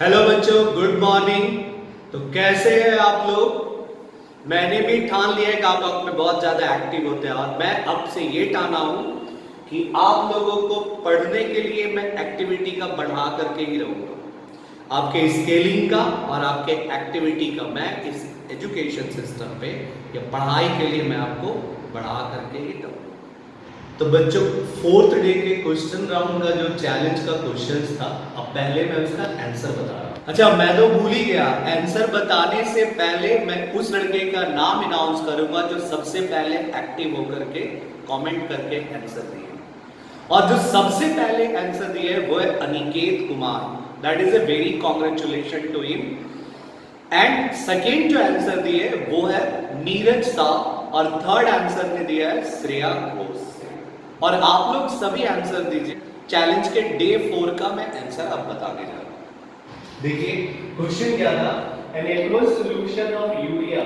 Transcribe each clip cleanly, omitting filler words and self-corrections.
Hello बच्चों, good morning. तो कैसे हैं आप लोग? मैंने भी ठान लिया है कि आप में बहुत ज्यादा एक्टिव होते हैं और मैं अब से ये ठाना हूं कि आप लोगों को पढ़ने के लिए मैं एक्टिविटी का बढ़ा करके ही रहूंगा। आपके स्केलिंग का और आपके एक्टिविटी का मैं इस एजुकेशन सिस्टम पे या पढ़ाई के लिए मैं आपको बढ़ा करके ही रहूंगा। तो बच्चों, फोर्थ डे के क्वेश्चन राउंड का जो चैलेंज का क्वेश्चन था, अब पहले मैं उसका आंसर बता रहा हूं। अच्छा, मैं तो भूल ही गया। आंसर बताने से पहले मैं उस लड़के का नाम अनाउंस करूंगा जो सबसे पहले एक्टिव होकर के कमेंट करके आंसर दिए, और जो सबसे पहले आंसर दिए वो है Aniket Kumar. That is a very congratulation to him. And second जो आंसर दिए वो है नीरज शाह, और थर्ड आंसर ने दिया है श्रेया घोष। और आप लोग सभी आंसर दीजिए। चैलेंज के डे 4 का मैं आंसर अब बताने जा रहा हूं। देखिए क्वेश्चन क्या था। N aqueous solution of urea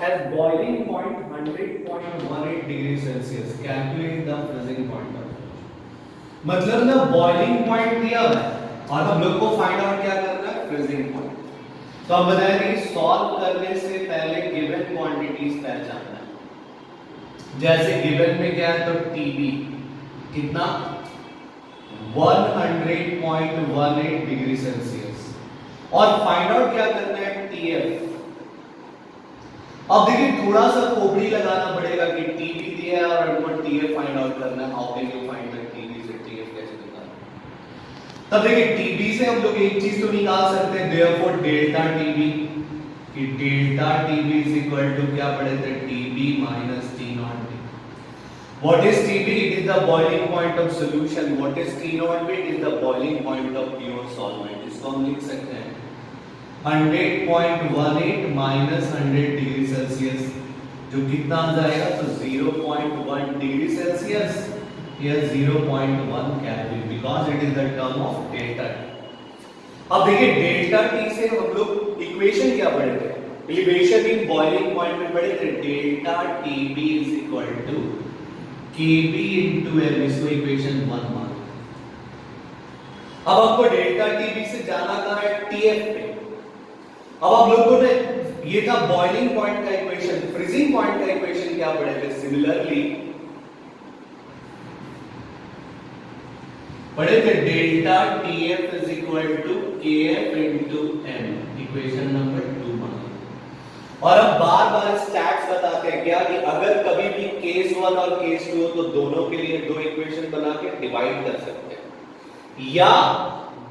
has boiling point 100.18 degree Celsius. Calculate the freezing point. मतलब ना बॉइलिंग पॉइंट दिया हुआ है और हम लोग को फाइंड आउट क्या करना है, फ्रीजिंग पॉइंट। तो हम बताएंगे सॉल्व करने से पहले गिवन क्वांटिटीज पहचानना है। जैसे गिवन में क्या है, तो टीबी कितना 100.18 डिग्री सेल्सियस, और फाइंड आउट क्या करना है, टीएफ। अब देखिए थोड़ा सा खोपड़ी लगाना पड़ेगा कि टीबी दिया है और हमको टीएफ फाइंड आउट करना है। How can you find the TB से टीएफ कैसे निकालना? तब देखिए टीबी से हम लोग एक चीज तो निकाल सकते हैं, देयरफॉर डेल्टा टीबी, कि delta TB is equal to क्या पढ़े थे, TB minus T naught B. What is TB? It is the boiling point of solution. What is T naught B? It is the boiling point of pure solvent. इसको हम लिख सकते हैं 100.18 minus 100 degree Celsius, जो कितना आ जाएगा, तो 0.1 degree Celsius या 0.1 kelvin, because it is the term of delta T. अब देखिए डेल्टा टी से हम लोग इक्वेशन क्या पढ़े थे, एलिवेशन इन बॉइलिंग पॉइंट में पढ़े थे, delta TB is equal to Kb into L, इसको इक्वेशन 1 मान। अब आपको डेल्टा टीबी से जाना कहां है, टीएफ पे। अब आप लोगों ने ये था बॉइलिंग पॉइंट का इक्वेशन, फ्रीजिंग पॉइंट का इक्वेशन क्या पढ़े थे, सिमिलरली पढ़े थे delta TF is equal to KF into M, equation number 2 मान। और अब बार बार स्टैट्स बताते हैं क्या, कि अगर कभी भी केस 1 और केस 2 हो तो दोनों के लिए दो इक्वेशन बना के डिवाइड कर सकते हैं, या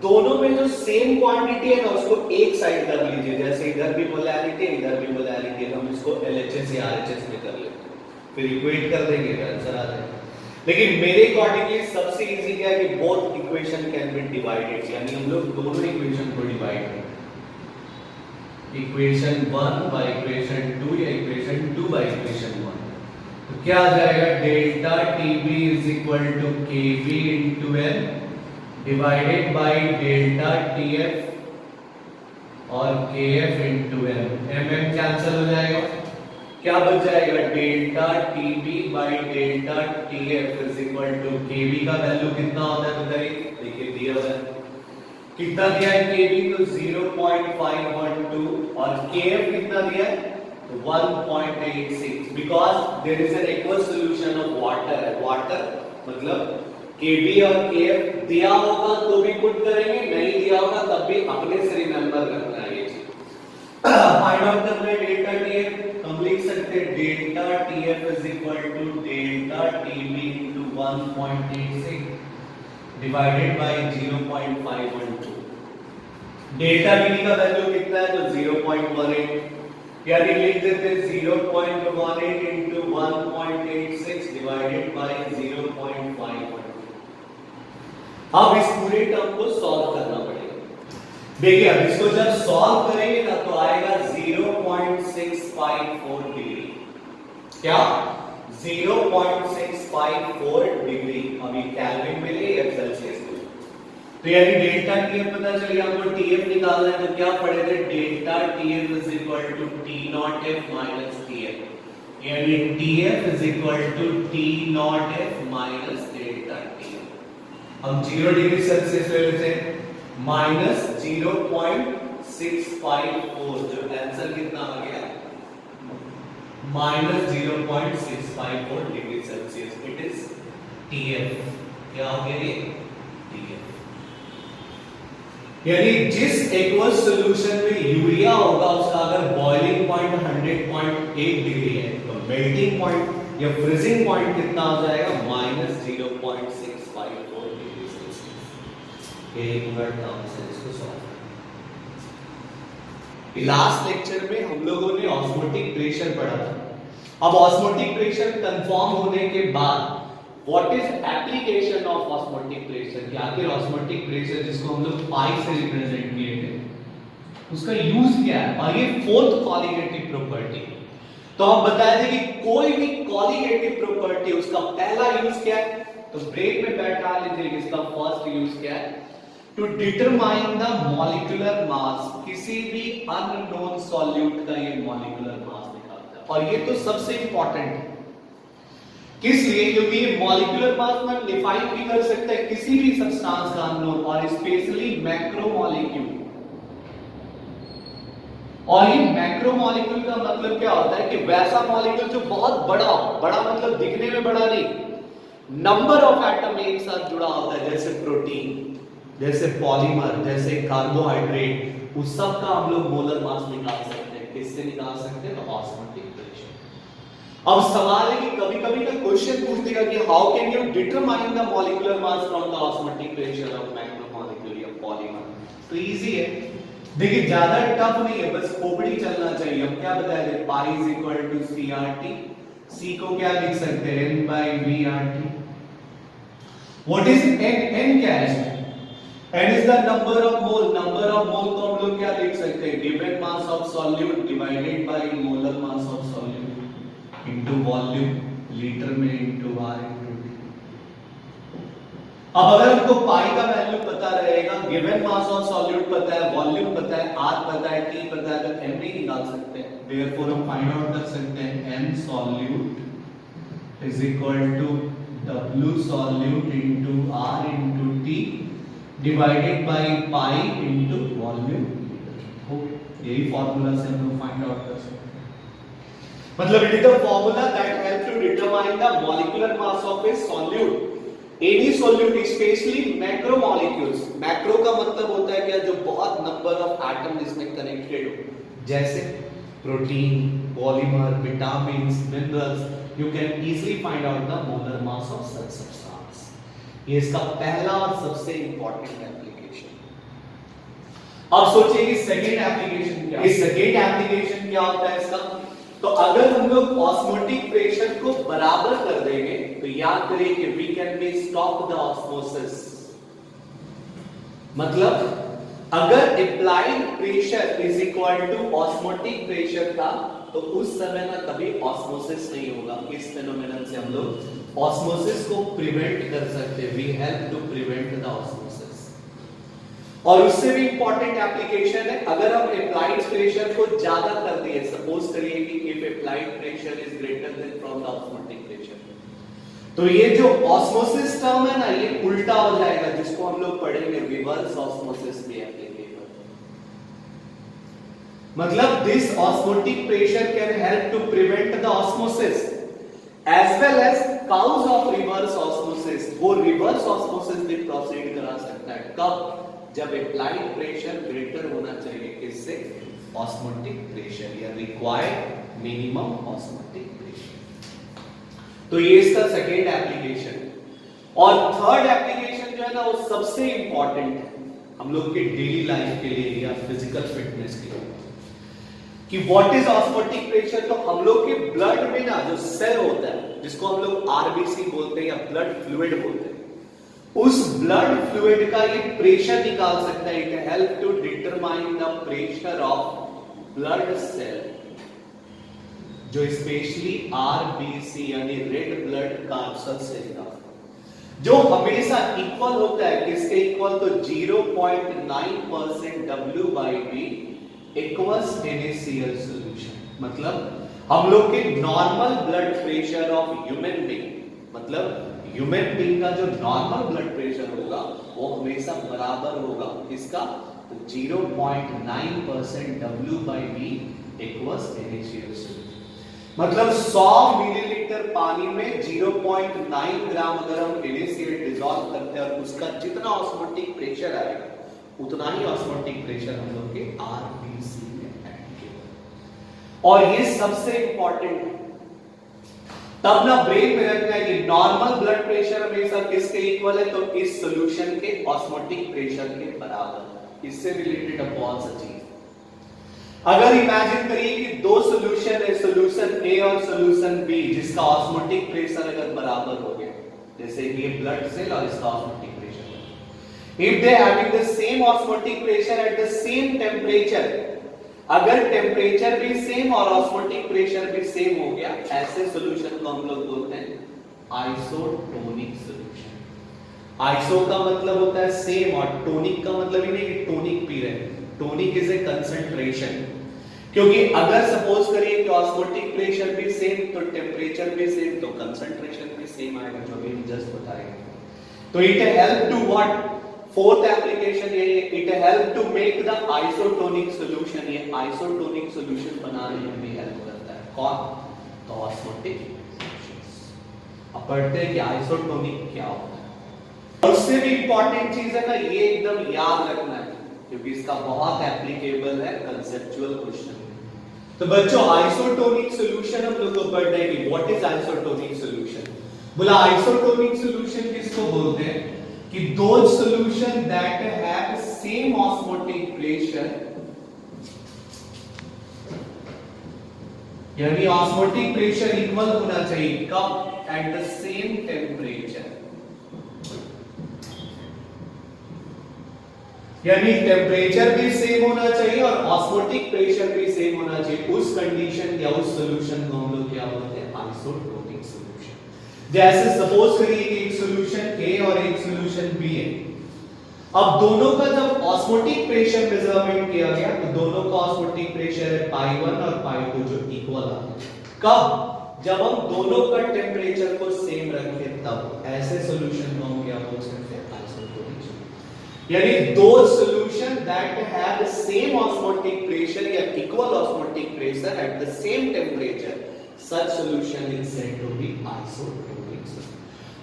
दोनों में जो सेम क्वांटिटी है ना उसको एक साइड कर लीजिए। जैसे इधर भी मोलैरिटी इधर भी मोलैरिटी, हम इसको एलएचएस या आरएचएस में कर लेते हैं, फिर इक्वेट कर देंगे आंसर आ जाएगा। लेकिन मेरे अकॉर्डिंगली सबसे इजी क्या है कि both equation can be divided, यानी हम लोग दोनों इक्वेशन को डिवाइड करें, इक्वेशन 1 बाय इक्वेशन 2 या इक्वेशन 2 बाय इक्वेशन 1। तो क्या आ जाएगा, delta TB is equal to KB into L divided by delta TF और KF into M. M cancel हो जाएगा, क्या बच जाएगा, delta TB by delta TF is equal to KB का वैल्यू कितना होता है बताइए, देखिए दिया हुआ है कितना दिया है, केबी तो 0.512 और केएफ कितना दिया है, तो 1.86, because there is an aqueous solution of water. Water मतलब केबी और केएफ दिया होगा तो भी पुट करेंगे, नहीं दिया होगा तब भी अपने से रिमेंबर रखना है ये चीज। फाइंड आउट करना है डेल्टा टीएफ, हम लिख सकते हैं delta TF is equal to delta TB into 1.86 divided by 0.512। Delta TB का वैल्यू कितना है, तो 0.18, यानी लिख देते हैं 0.18 इनटू 1.86 डिवाइडेड बाय 0.512। अब इस पूरे टर्म को सॉल्व करना पड़ेगा। देखिए अब इसको जब सॉल्व करेंगे ना तो आएगा 0.654 डिग्री, क्या 0.654 डिग्री। अभी केल्विन में ले या सेल्सियस में, तो यानी डेल्टा टीएफ पता चल गया। हमको टीएफ निकालना है तो क्या पढ़े थे, delta TF is equal to T not F minus TF, यानी TF is equal to T not F minus delta TF. हम 0 डिग्री सेल्सियस ले लेते हैं -0.654, जो आंसर कितना आ गया -0.654 degree Celsius. It is TF। क्या हो गया ये? TF। यानी जिस एक्वस सॉल्यूशन में यूरिया होगा उसका अगर बॉइलिंग पॉइंट 100.8 डिग्री है तो मेल्टिंग पॉइंट या फ्रीजिंग पॉइंट कितना हो जाएगा? -0.654 डिग्री सेल्सियस। ये पूरा टर्म है, इसको सॉल्व करना। लास्ट लेक्चर में हम लोगों ने ऑस्मोटिक प्रेशर पढ़ा था। अब ऑस्मोटिक प्रेशर कंफर्म होने के बाद What is application of osmotic pressure? कि आखिर osmotic pressure जिसको हम लोग पाई से रिप्रेजेंट किए थे उसका यूज क्या है, और ये फोर्थ कॉलिगेटिव प्रॉपर्टी। तो हम बताए थे कि कोई भी कॉलिगेटिव प्रॉपर्टी उसका पहला यूज क्या है, तो ब्रेक में बैठा लीजिए इसका फर्स्ट यूज क्या है, to determine the molecular mass. किसी भी अननोन सॉल्यूट का ये मॉलिक्यूलर मास निकालता है, और ये तो सबसे इंपॉर्टेंट है। किस लिए? क्योंकि ये मॉलिक्यूलर मास में डिफाइन भी कर सकते हैं किसी भी सब्सटेंस का अननोन, और स्पेशली मैक्रोमोलेक्यूल। और ये मैक्रोमोलेक्यूल का मतलब क्या होता है कि वैसा मॉलिक्यूल जो बहुत बड़ा हो, बड़ा मतलब दिखने में बड़ा नहीं, नंबर ऑफ एटम एक साथ जुड़ा होता है, जैसे प्रोटीन, जैसे पॉलीमर, जैसे कार्बोहाइड्रेट, उस सब का हम लोग मोलर मास निकाल सकते हैं। किससे निकाल सकते हैं? तो ऑस्मोटिक प्रेशर। अब सवाल है कि कभी-कभी ना क्वेश्चन पूछ देगा कि how can you determine the molecular mass from the osmotic pressure of macromolecule या पॉलीमर। तो इजी है, देखिए ज्यादा टफ नहीं है, बस खोपड़ी चलना चाहिए। हम क्या बताए थे? Pi is equal to CRT। C को क्या लिख सकते हैं? N/VRT। What is N? N क्या है? N is the number of mole. Number of मोल को हम लोग क्या लिख सकते हैं? Given mass of solute divided bye molar mass of solute into volume, litre में इनटू R इनटू T। अब अगर हमको पाई का वैल्यू पता रहेगा, गिवन मास ऑफ सॉल्यूट पता है, वॉल्यूम पता है, R पता है, T पता है, तो M भी निकाल सकते हैं। देयरफॉर हम फाइंड आउट कर सकते हैं M solute is equal to W solute into R into T divided by pi into volume litre. यही फार्मूला से हम लोग फाइंड आउट कर सकते हैं। मतलब it is the formula that helps to determine the molecular mass of a solute, any solute, especially macromolecules। Macro का मतलब होता है क्या? जो बहुत नंबर ऑफ एटम इसमें कनेक्टेड हो, जैसे protein, polymer, vitamins, minerals. You can easily find out the molar mass of such substance. ये इसका पहला और सबसे इंपॉर्टेंट एप्लीकेशन। अब सोचिए कि सेकंड एप्लीकेशन क्या है? सेकंड एप्लीकेशन क्या होता है इसका? तो अगर हम लोग ऑस्मोटिक प्रेशर को बराबर कर देंगे तो याद करिए कि we can be stop the osmosis. मतलब अगर applied pressure is equal to osmotic pressure था तो उस समय ना कभी ऑस्मोसिस नहीं होगा। इस फेनोमेनन से हम लोग ऑस्मोसिस को प्रिवेंट कर सकते हैं। We help to prevent the osmosis. और उससे भी इंपॉर्टेंट एप्लीकेशन है, अगर हम अप्लाइड प्रेशर को ज्यादा कर दिए, सपोज करिए कि if applied pressure is greater than from the osmotic pressure, तो ये जो ऑस्मोसिस टर्म है ना, ये उल्टा हो जाएगा, जिसको हम लोग पढ़ेंगे रिवर्स ऑस्मोसिस भी एप्लीकेबल। मतलब this osmotic pressure can help to prevent the osmosis as well as cause of reverse osmosis. वो रिवर्स ऑस्मोसिस भी प्रोसीड करा सकता है। कब? जब अप्लाइड प्रेशर ग्रेटर होना चाहिए किससे? ऑस्मोटिक प्रेशर या रिक्वायर्ड मिनिमम ऑस्मोटिक प्रेशर। तो ये इसका सेकेंड एप्लीकेशन। और थर्ड एप्लीकेशन जो है ना वो सबसे इंपॉर्टेंट है हम लोग के डेली लाइफ के लिए या फिजिकल फिटनेस के लिए, कि व्हाट इज ऑस्मोटिक प्रेशर। तो हम लोग के ब्लड में ना जो सेल होता है, जिसको हम लोग RBC बोलते हैं या ब्लड फ्लूइड बोलते हैं, उस ब्लड फ्लूइड का ये प्रेशर निकाल सकता है। It help to determine the pressure of blood cell, जो स्पेशली RBC यानी रेड ब्लड कार्सल सेल का, जो हमेशा इक्वल होता है किसके इक्वल? तो 0.9% W/V एक्वस NaCl सॉल्यूशन। मतलब हम लोग के normal blood pressure of human being, मतलब ह्यूमन बीइंग का जो नॉर्मल ब्लड प्रेशर होगा वो हमेशा बराबर होगा किसका, तो 0.9% W/V एक्वस NaCl। मतलब 100 मिलीलीटर पानी में 0.9 ग्राम अगर हम NaCl डिसॉल्व करते हैं और उसका जितना ऑस्मोटिक प्रेशर आएगा उतना ही ऑस्मोटिक प्रेशर हम लोग के RBC में एप्लीकेबल। और ये सबसे इंपॉर्टेंट है, तब ना ब्रेन में रखना है कि नॉर्मल ब्लड प्रेशर हमेशा किसके इक्वल है, तो इस सॉल्यूशन के ऑस्मोटिक प्रेशर के बराबर। इससे रिलेटेड अब बहुत सा चीज, अगर इमेजिन करिए कि दो सॉल्यूशन है, सॉल्यूशन ए और सॉल्यूशन बी, जिसका ऑस्मोटिक प्रेशर अगर बराबर हो गया, जैसे ये ब्लड सेल और इसका osmotic pressure, if they having the same osmotic pressure at the same temperature, अगर टेम्परेचर भी सेम और ऑस्मोटिक प्रेशर भी सेम हो गया, ऐसे सॉल्यूशन को हम लोग बोलते हैं आइसोटोनिक सॉल्यूशन। आइसो का मतलब होता है सेम और टोनिक का मतलब ही नहीं कि टोनिक पी रहे हैं, टोनिक इज ए कंसंट्रेशन। क्योंकि अगर सपोज करिए कि ऑस्मोटिक प्रेशर भी सेम तो टेम्परेचर भी सेम तो कंसंट्रेशन भी सेम आएगा, जो भी जस्ट बताएंगे। तो it help to what, fourth application ये, it help to make the isotonic solution. ये आइसोटोनिक सॉल्यूशन बनाने में भी हेल्प करता है कौन, तो ऑस्मोटिक सॉल्यूशंस। अब पढ़ते हैं कि आइसोटोनिक क्या होता है। उससे भी इंपॉर्टेंट चीज है ना, ये एकदम याद रखना है क्योंकि इसका बहुत एप्लीकेबल है कंसेप्चुअल क्वेश्चन। तो बच्चों आइसोटोनिक सॉल्यूशन हम लोग को पढ़ना है कि व्हाट इज आइसोटोनिक सॉल्यूशन। बोला आइसोटोनिक सॉल्यूशन किसको बोलते हैं, कि those solution that have same osmotic pressure, यानी ऑस्मोटिक प्रेशर इक्वल होना चाहिए कब, एट द सेम टेम्परेचर, यानी टेम्परेचर भी सेम होना चाहिए और ऑस्मोटिक प्रेशर भी सेम होना चाहिए। उस कंडीशन या उस सॉल्यूशन को हम लोग क्या बोलते हैं, आइसोटोनिक सॉल्यूशन। जैसे सपोज करिए कि एक सॉल्यूशन A और एक सॉल्यूशन B है, अब दोनों का जब ऑस्मोटिक प्रेशर मेजरमेंट किया गया तो दोनों का ऑस्मोटिक प्रेशर है π1 और π2 जो इक्वल आते हैं। कब, जब हम दोनों का टेम्परेचर को सेम रखें तब। ऐसे सॉल्यूशन को हम क्या बोल सकते हैं, आइसोटोनिक सॉल्यूशन। यानी दो solution that have same osmotic pressure या equal osmotic pressure at the same temperature, such solution is said to be isotonic solution।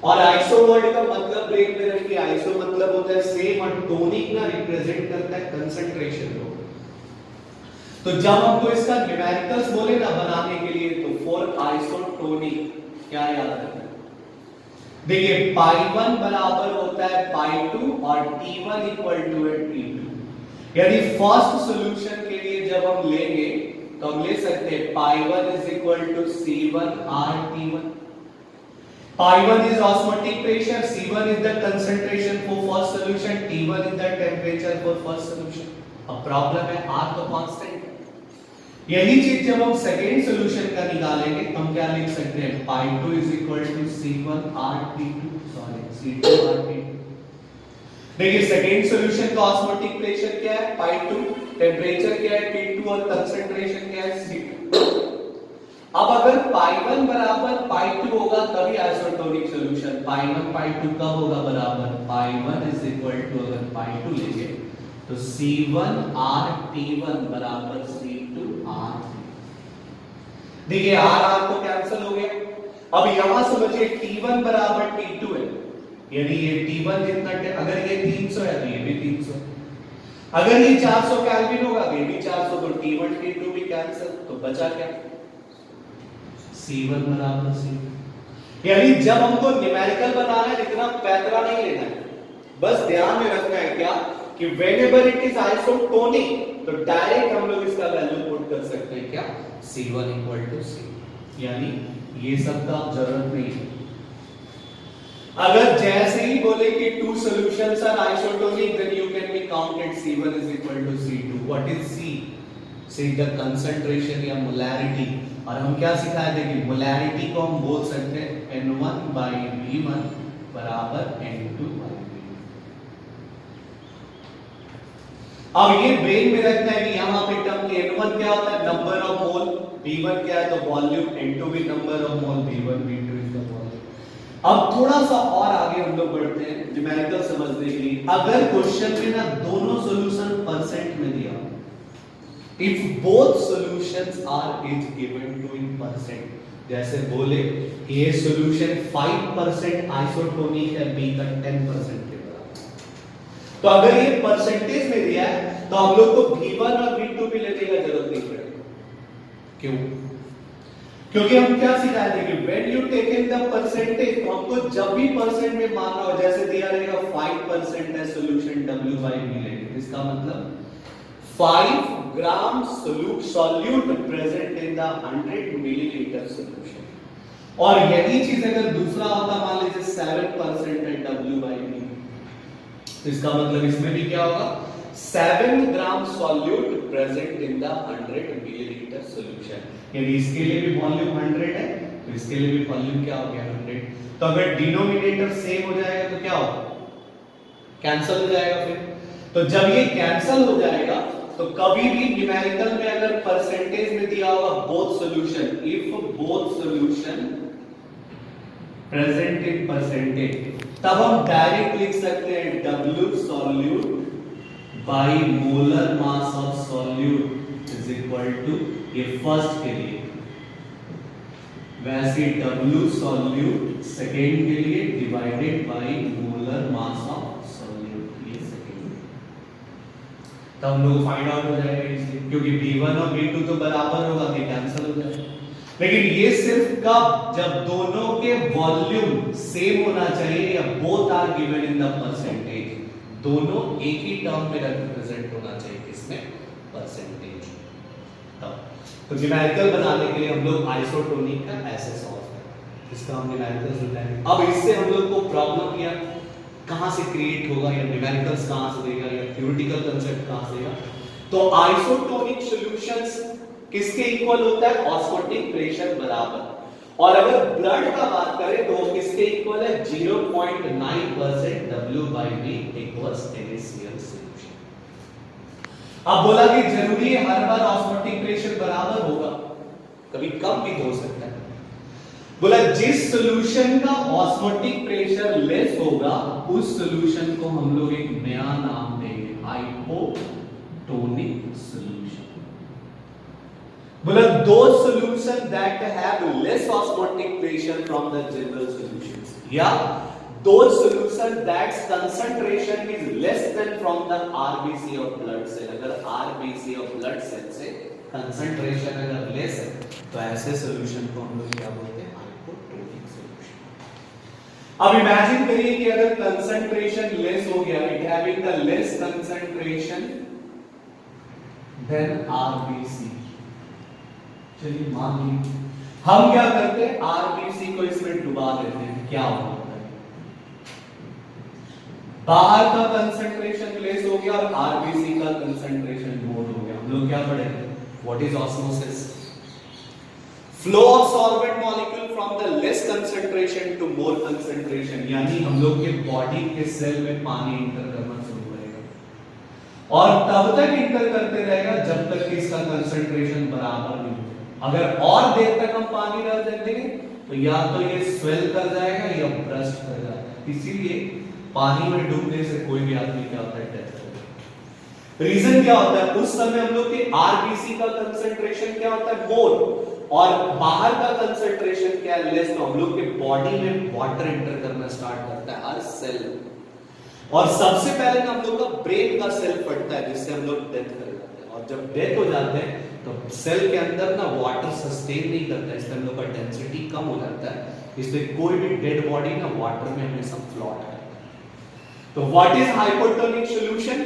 और आइसो वर्ड का मतलब ब्रेन में रखिए, आइसो मतलब होता है सेम और टोनिक ना रिप्रेजेंट करता है कंसंट्रेशन को। तो जब हमको इसका न्यूमेरिकल्स बोले ना बनाने के लिए, तो फॉर आइसोटोनिक क्या याद रखना है, देखिए π1 बराबर होता है π2 और T1 इक्वल टू है T2। यानी फर्स्ट सॉल्यूशन के लिए जब हम लेंगे तो हम ले सकते हैं π1 is equal to C1 RT1। π1 is osmotic pressure, C1 is the concentration for first solution, T1 is the temperature for first solution। अब प्रॉब्लम है R तो कांस्टेंट है। यही चीज जब हम सेकेंड सॉल्यूशन का निकालेंगे तो हम क्या लिख सकते हैं, π2 is equal to C1 RT2, sorry C2 RT2। देखिए सेकेंड सॉल्यूशन का ऑस्मोटिक प्रेशर क्या है π2, टेम्परेचर क्या है T2 और कंसंट्रेशन क्या है C2। अब अगर π1 बराबर π2 होगा तभी आइसोटोनिक सॉल्यूशन। π1 π2 कब होगा बराबर, π1 is equal to अगर π2 लेंगे तो C1 RT1 बराबर C2 RT। देखिए R को कैंसिल हो गया। अब यहां समझिए T1 बराबर T2 है, यानी ये T1 जितना, अगर ये 300 है तो ये भी 300, अगर ये 400 केल्विन होगा तो ये भी 400, तो T1 T2 भी कैंसिल, तो बचा क्या, C1 बराबर C। यानी जब हमको न्यूमेरिकल बनाना है इतना पैतरा नहीं लेना है, बस ध्यान में रखना है क्या कि व्हेनेवर इट इज आइसोटोनिक तो डायरेक्ट हम लोग इसका वैल्यू पुट कर सकते हैं क्या, C1 इक्वल टू C। यानी ये सब का जरूरत नहीं है। अगर जैसे ही बोले कि two solutions are isotonic then you can be counted C1 is equal to C2। what is C? C the concentration या molarity। और हम क्या सिखाए थे कि molarity को हम बोल सकते हैं N1 by V1 बराबर N2 by V2। अब ये ब्रेन में रखना है कि यहाँ पे टर्म N1 क्या होता है, नंबर ऑफ मोल, V1 क्या है तो वॉल्यूम, N2 भी number of mole, V1 V2 is the volume. अब थोड़ा सा और आगे हम लोग बढ़ते हैं न्यूमेरिकल समझने के लिए। अगर क्वेश्चन में ना दोनों सॉल्यूशन परसेंट में दिया, if both solutions are is given to in percent, जैसे बोले कि ये सॉल्यूशन 5% आइसोटोनिक है, बी का 10% के बराबर, तो अगर ये परसेंटेज में दिया है तो हम लोग को V1 और V2 भी लेने का जरूरत नहीं पड़ेगा। क्यों? क्योंकि हम क्या सिखाए थे कि when you take in the percentage, तो हमको जब भी परसेंट में मानना हो, जैसे दिया रहेगा 5% है सॉल्यूशन W by V लेंगे, इसका मतलब 5 ग्राम solute present in the 100 milliliter solution। और यही चीज अगर दूसरा होता, मान लीजिए 7% है W by V, तो इसका मतलब इसमें भी क्या होगा, 7 ग्राम solute present in the 100 milliliter solution। यानी इसके लिए भी वॉल्यूम 100 है, तो इसके लिए भी वॉल्यूम क्या हो गया 100। तो अगर डिनोमिनेटर सेम हो जाएगा तो क्या होगा, कैंसिल हो जाएगा फिर। तो जब ये कैंसिल हो जाएगा तो कभी भी न्यूमेरिकल में अगर परसेंटेज में दिया होगा both solution, if both solution present in percentage, तब हम डायरेक्ट लिख सकते हैं W solute by molar mass of solute is equal to, ये फर्स्ट के लिए, वैसे W solute सेकेंड के लिए divided by molar mass of solute, ये सेकेंड। तब हम लोग फाइंड आउट हो जाएगा इसलिए, क्योंकि V1 और V2 तो बराबर होगा, ये कैंसिल हो जाएगा। लेकिन ये सिर्फ कब, जब दोनों के वॉल्यूम सेम होना चाहिए या both are given in the percentage, दोनों एक ही टर्म में रिप्रेजेंट होना चाहिए, किसमें, परसेंटेज। तब तो न्यूमेरिकल बनाने के लिए हम लोग आइसोटोनिक का ऐसे सॉल्व करते हैं, इसका हम न्यूमेरिकल्स बताएंगे। अब इससे हम लोग को प्रॉब्लम या कहां से क्रिएट होगा, या न्यूमेरिकल्स कहां से देगा, या थ्योरेटिकल कांसेप्ट कहां से देगा। तो आइसोटोनिक सॉल्यूशंस किसके इक्वल होता है, ऑस्मोटिक प्रेशर बराबर। और अगर ब्लड का बात करें तो वो किसके इक्वल है, 0.9% W by V equals NaCl solution। अब बोला कि जरूरी है हर बार ऑस्मोटिक प्रेशर बराबर होगा, कभी कम भी हो सकता है। बोला जिस सॉल्यूशन का ऑस्मोटिक प्रेशर लेस होगा उस सॉल्यूशन को हम लोग एक नया नाम देंगे, हाइपोटोनिक सॉल्यूशन। बोला those solutions that have less osmotic pressure from the general solutions, या those solutions that concentration is less than from the RBC of blood cell। अगर RBC of blood cell से concentration अगर less है तो ऐसे solution को हम लोग क्या बोलते हैं, हाइपोटोनिक solution। अब इमेजिन करिए कि अगर concentration less हो गया, it having the less concentration than RBC, चलिए मान लीजिए हम क्या करते हैं, आरबीसी को इसमें डुबा देते हैं, क्या होता है, बाहर का कंसंट्रेशन लेस हो गया और आरबीसी का कंसंट्रेशन मोर हो गया। हम लोग क्या पढ़ेंगे, what is osmosis, flow of solvent molecule from the less concentration to more concentration. यानी हम लोग के बॉडी के सेल में पानी इंटर करना शुरू करेगा और तब तक इंटर करते रहेगा जब तक कि इसका कंसंट्रेशन बराबर नहीं। अगर और देर तक हम पानी डाल देंगे तो या तो ये स्वेल कर जाएगा या ब्रस्ट कर जाएगा। इसीलिए पानी में डूबने से कोई भी आदमी क्या होता है, डेथ हो जाता है। रीजन क्या होता है, उस समय हम लोग के आरबीसी का कंसंट्रेशन क्या होता है, मोर, और बाहर का कंसंट्रेशन क्या है, लेस। तो हम लोग के बॉडी में वाटर एंटर करना स्टार्ट करता है हर सेल, और सबसे पहले ना हम लोग का ब्रेन का सेल फटता है जिससे हम लोग डेथ कर जाते हैं। और जब डेथ हो जाते हैं तो सेल के अंदर ना वाटर सस्टेन नहीं करता, इसलिए हम लोग का डेंसिटी कम हो जाता है, इसलिए कोई भी डेड बॉडी ना वाटर में हमेशा फ्लोट करता है। तो what is hypotonic solution,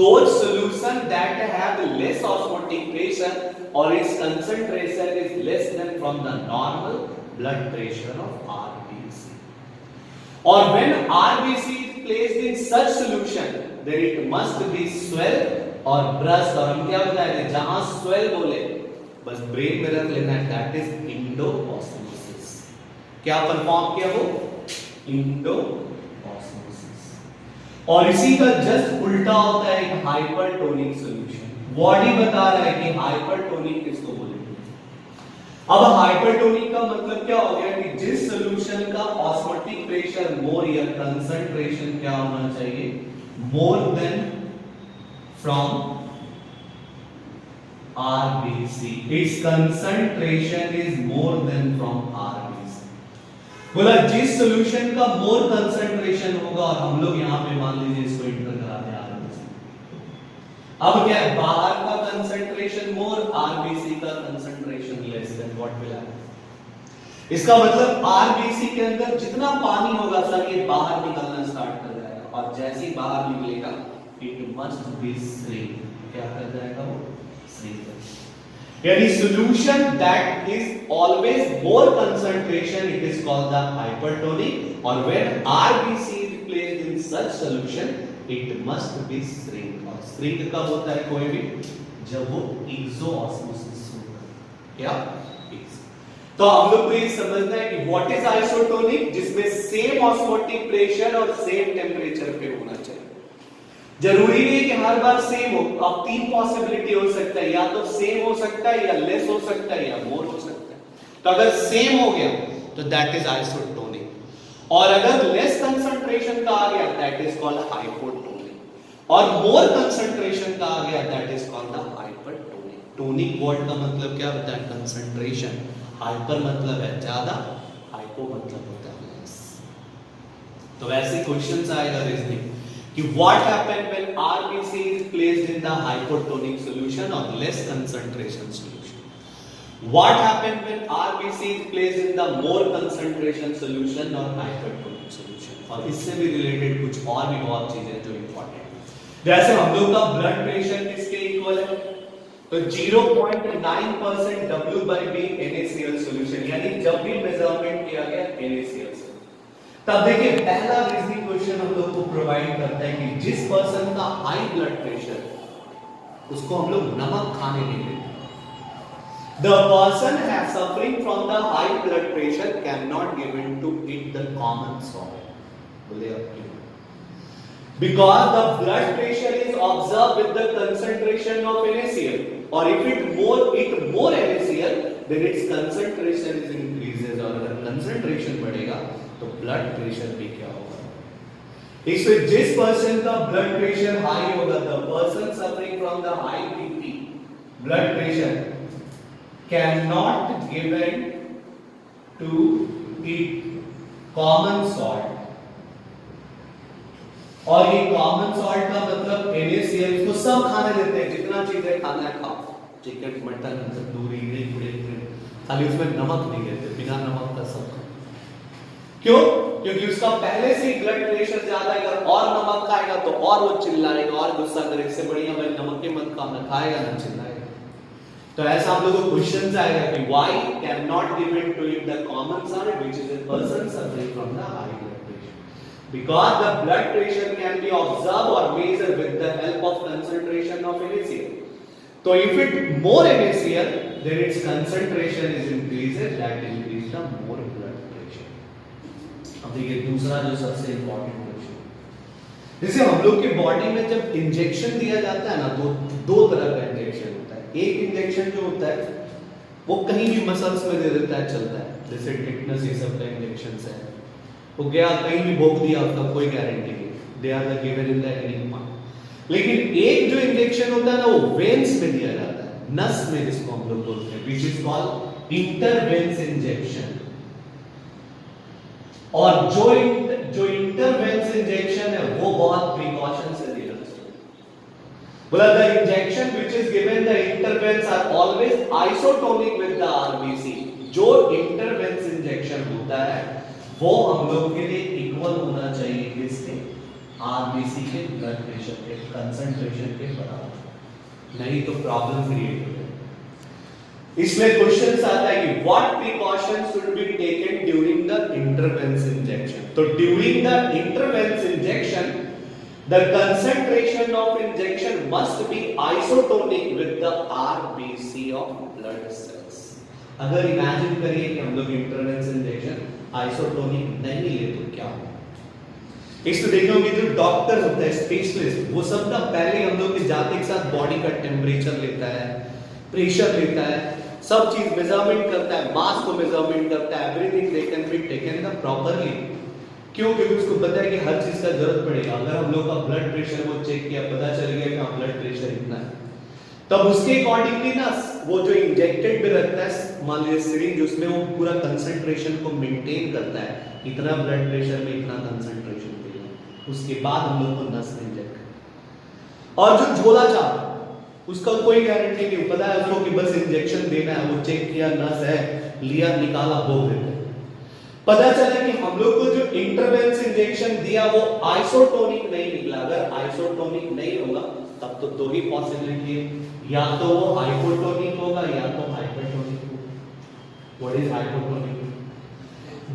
those solution that have less osmotic pressure और its concentration is less than from the normal blood pressure of RBC. और when RBC is placed in such solution then it must be swell और burst. और हम क्या बताए थे, जहां swell बोले बस ब्रेन में रख लेना है, दैट इज इंडोऑस्मोसिस। क्या परफॉर्म किया वो, इंडोऑस्मोसिस। और इसी का जस्ट उल्टा होता है एक हाइपरटोनिक सॉल्यूशन। बॉडी बता रहा है कि हाइपरटोनिक किसको बोलेंगे, अब हाइपरटोनिक का मतलब क्या हो गया कि जिस सॉल्यूशन का ऑस्मोटिक प्रेशर मोर या कंसंट्रेशन क्या होना चाहिए, more than from RBC, its concentration is more than from RBC। बोला जिस सॉल्यूशन का मोर कंसंट्रेशन होगा, और हम लोग यहां पे मान लीजिए इसको इंटर कराते हैं RBC। अब क्या है, बाहर का कंसंट्रेशन मोर, RBC का concentration less than, what will happen? इसका मतलब RBC के अंदर जितना पानी होगा सर ये बाहर निकलना स्टार्ट कर जाएगा, और जैसे ही बाहर निकलेगा इट मस्ट बी श्रिंक, क्या कर जाएगा वो? यानी solution that is always more concentration, it is called the hypertonic, or when RBC is placed in such solution it must be shrink। और shrink कब होता है कोई भी? जब वो exoosmosis होगा। क्या? तो हम लोग को ये समझना है कि what is isotonic, जिसमें same osmotic pressure और same temperature पे होना चाहिए। जरूरी नहीं कि हर बार सेम हो। अब तीन पॉसिबिलिटी हो सकता है, या तो सेम हो सकता है, या लेस हो सकता है, या मोर हो सकता है। तो अगर सेम हो गया तो दैट इज आइसोटोनिक, और अगर लेस कंसंट्रेशन का आ गया दैट इज कॉल्ड हाइपोटोनिक, और मोर कंसंट्रेशन का आ गया that is called the hypertonic. Tonic word का मतलब क्या होता है? कंसंट्रेशन। हाइपर मतलब है ज्यादा, हाइपो मतलब होता है लेस। तो वैसे क्वेश्चंस आएगा रीजनिंग कि what happened when RBC is placed in the hypotonic solution or less concentration solution? What happened when RBC is placed in the more concentration solution or hypertonic solution? और इससे भी related कुछ और भी बहुत चीजें जो इंपॉर्टेंट है। जैसे हम लोग का ब्लड प्रेशर किसके इक्वल है? तो 0.9% W/B NaCl सॉल्यूशन, यानी जब भी मेजरमेंट किया गया NaCl से। तब देखिए पहला रीजनिंग क्वेश्चन हम लोग को प्रोवाइड करता है कि जिस पर्सन का हाई ब्लड प्रेशर उसको हम लोग नमक खाने नहीं देते। The person have suffering from the high blood pressure can not given to eat the common salt. बोले आप क्यों? Because the blood pressure is observe with the concentration of NaCl, और if it more NaCl then it's concentration is increases, और अगर concentration बढ़ेगा तो blood pressure भी क्या होगा? इसमें जिस पर्सन का ब्लड प्रेशर हाई होगा, the person suffering from the high BP blood pressure can not given to eat common salt, और ये कॉमन सॉल्ट का मतलब NaCl को सब खाने देते हैं, जितना चीजें खाना है खाओ, चिकन मटन तंदूरी खाली उसमें नमक नहीं देते, बिना नमक का सब। क्यों? क्योंकि उसका पहले से ही ब्लड प्रेशर ज्यादा है, अगर और नमक खाएगा तो और वो चिल्लाएगा और गुस्सा करेगा, इससे बढ़िया भाई नमक के मत खाना, खाएगा ना चिल्लाएगा। तो ऐसा आप लोगों को क्वेश्चंस आएगा कि why can not given to eat the common salt which is a person suffering from the high blood pressure, because the blood pressure can be observe और measure with the help of concentration of NaCl। तो if it more NaCl then its concentration is increases, that increase the more blood pressure। अब देखिए दूसरा जो सबसे important question, जैसे हम लोग के बॉडी में जब इंजेक्शन दिया जाता है ना, तो दो तरह का इंजेक्शन होता है। एक इंजेक्शन जो होता है वो कहीं भी मसल्स में दे देता है, चलता है, जैसे टिटनस ये सब का इंजेक्शन है, वो गया कहीं भी भोग दिया, उसका कोई गारंटी नहीं, they are the given in the any part. लेकिन एक जो इंजेक्शन होता है ना वो वेन्स में दिया जाता है, नस में, जिसको हम लोग बोलते हैं, which is called intervenes injection। और जो इंटरवेंस इंजेक्शन है वो बहुत प्रिकॉशन से दिया जाता है। बोला the injection which is given, the intervenes are always isotonic with the RBC। जो इंटरवेंस इंजेक्शन होता है वो हम लोग के लिए इक्वल होना चाहिए किसके? RBC के ब्लड प्रेशर के कंसंट्रेशन के बराबर, नहीं तो प्रॉब्लम क्रिएट हो जाएगी। इसमें क्वेश्चन आता है कि what precautions should be taken during the intravenous injection. तो during the intravenous injection the concentration of injection must be isotonic with the RBC of blood cells. अगर इमेजिन करिए कि हम लोग इंटरवेंस इंजेक्शन आइसोटोनिक नहीं ले तो क्या होगा? इसमें देखोगे जो डॉक्टर होता है, स्पेशलिस्ट, वो सब ना पहले हम लोग के जाते के साथ बॉडी का टेम्परेचर लेता है, प्रेशर लेता है, सब चीज मेजरमेंट करता है, मास को मेजरमेंट करता है, everything they can be taken the properly. क्यों? क्योंकि उसको पता है कि हर चीज का जरूरत पड़ेगा। अगर हम लोग का ब्लड प्रेशर वो चेक किया, पता चल गया कि हाँ ब्लड प्रेशर इतना है, तब उसके अकॉर्डिंगली ना वो जो इंजेक्टेड भी रखता है, मान लीजिए सिरिंज, उसमें वो पूरा कंसंट्रेशन को मेंटेन करता है, इतना ब्लड प्रेशर में इतना कंसंट्रेशन चाहिए, उसके बाद हम लोग को नस में इंजेक्ट। और जो झोला छाप उसका कोई गारंटी नहीं, पता है उसको कि बस इंजेक्शन देना है, वो चेक किया नस है, लिया निकाला भोग देते। पता चला कि हम लोग को जो इंटरवेंस इंजेक्शन दिया वो आइसोटोनिक नहीं निकला। अगर आइसोटोनिक नहीं होगा तब तो दो ही पॉसिबिलिटी है, या तो वो हाइपोटोनिक होगा या तो हाइपरटोनिक होगा। What is hypotonic?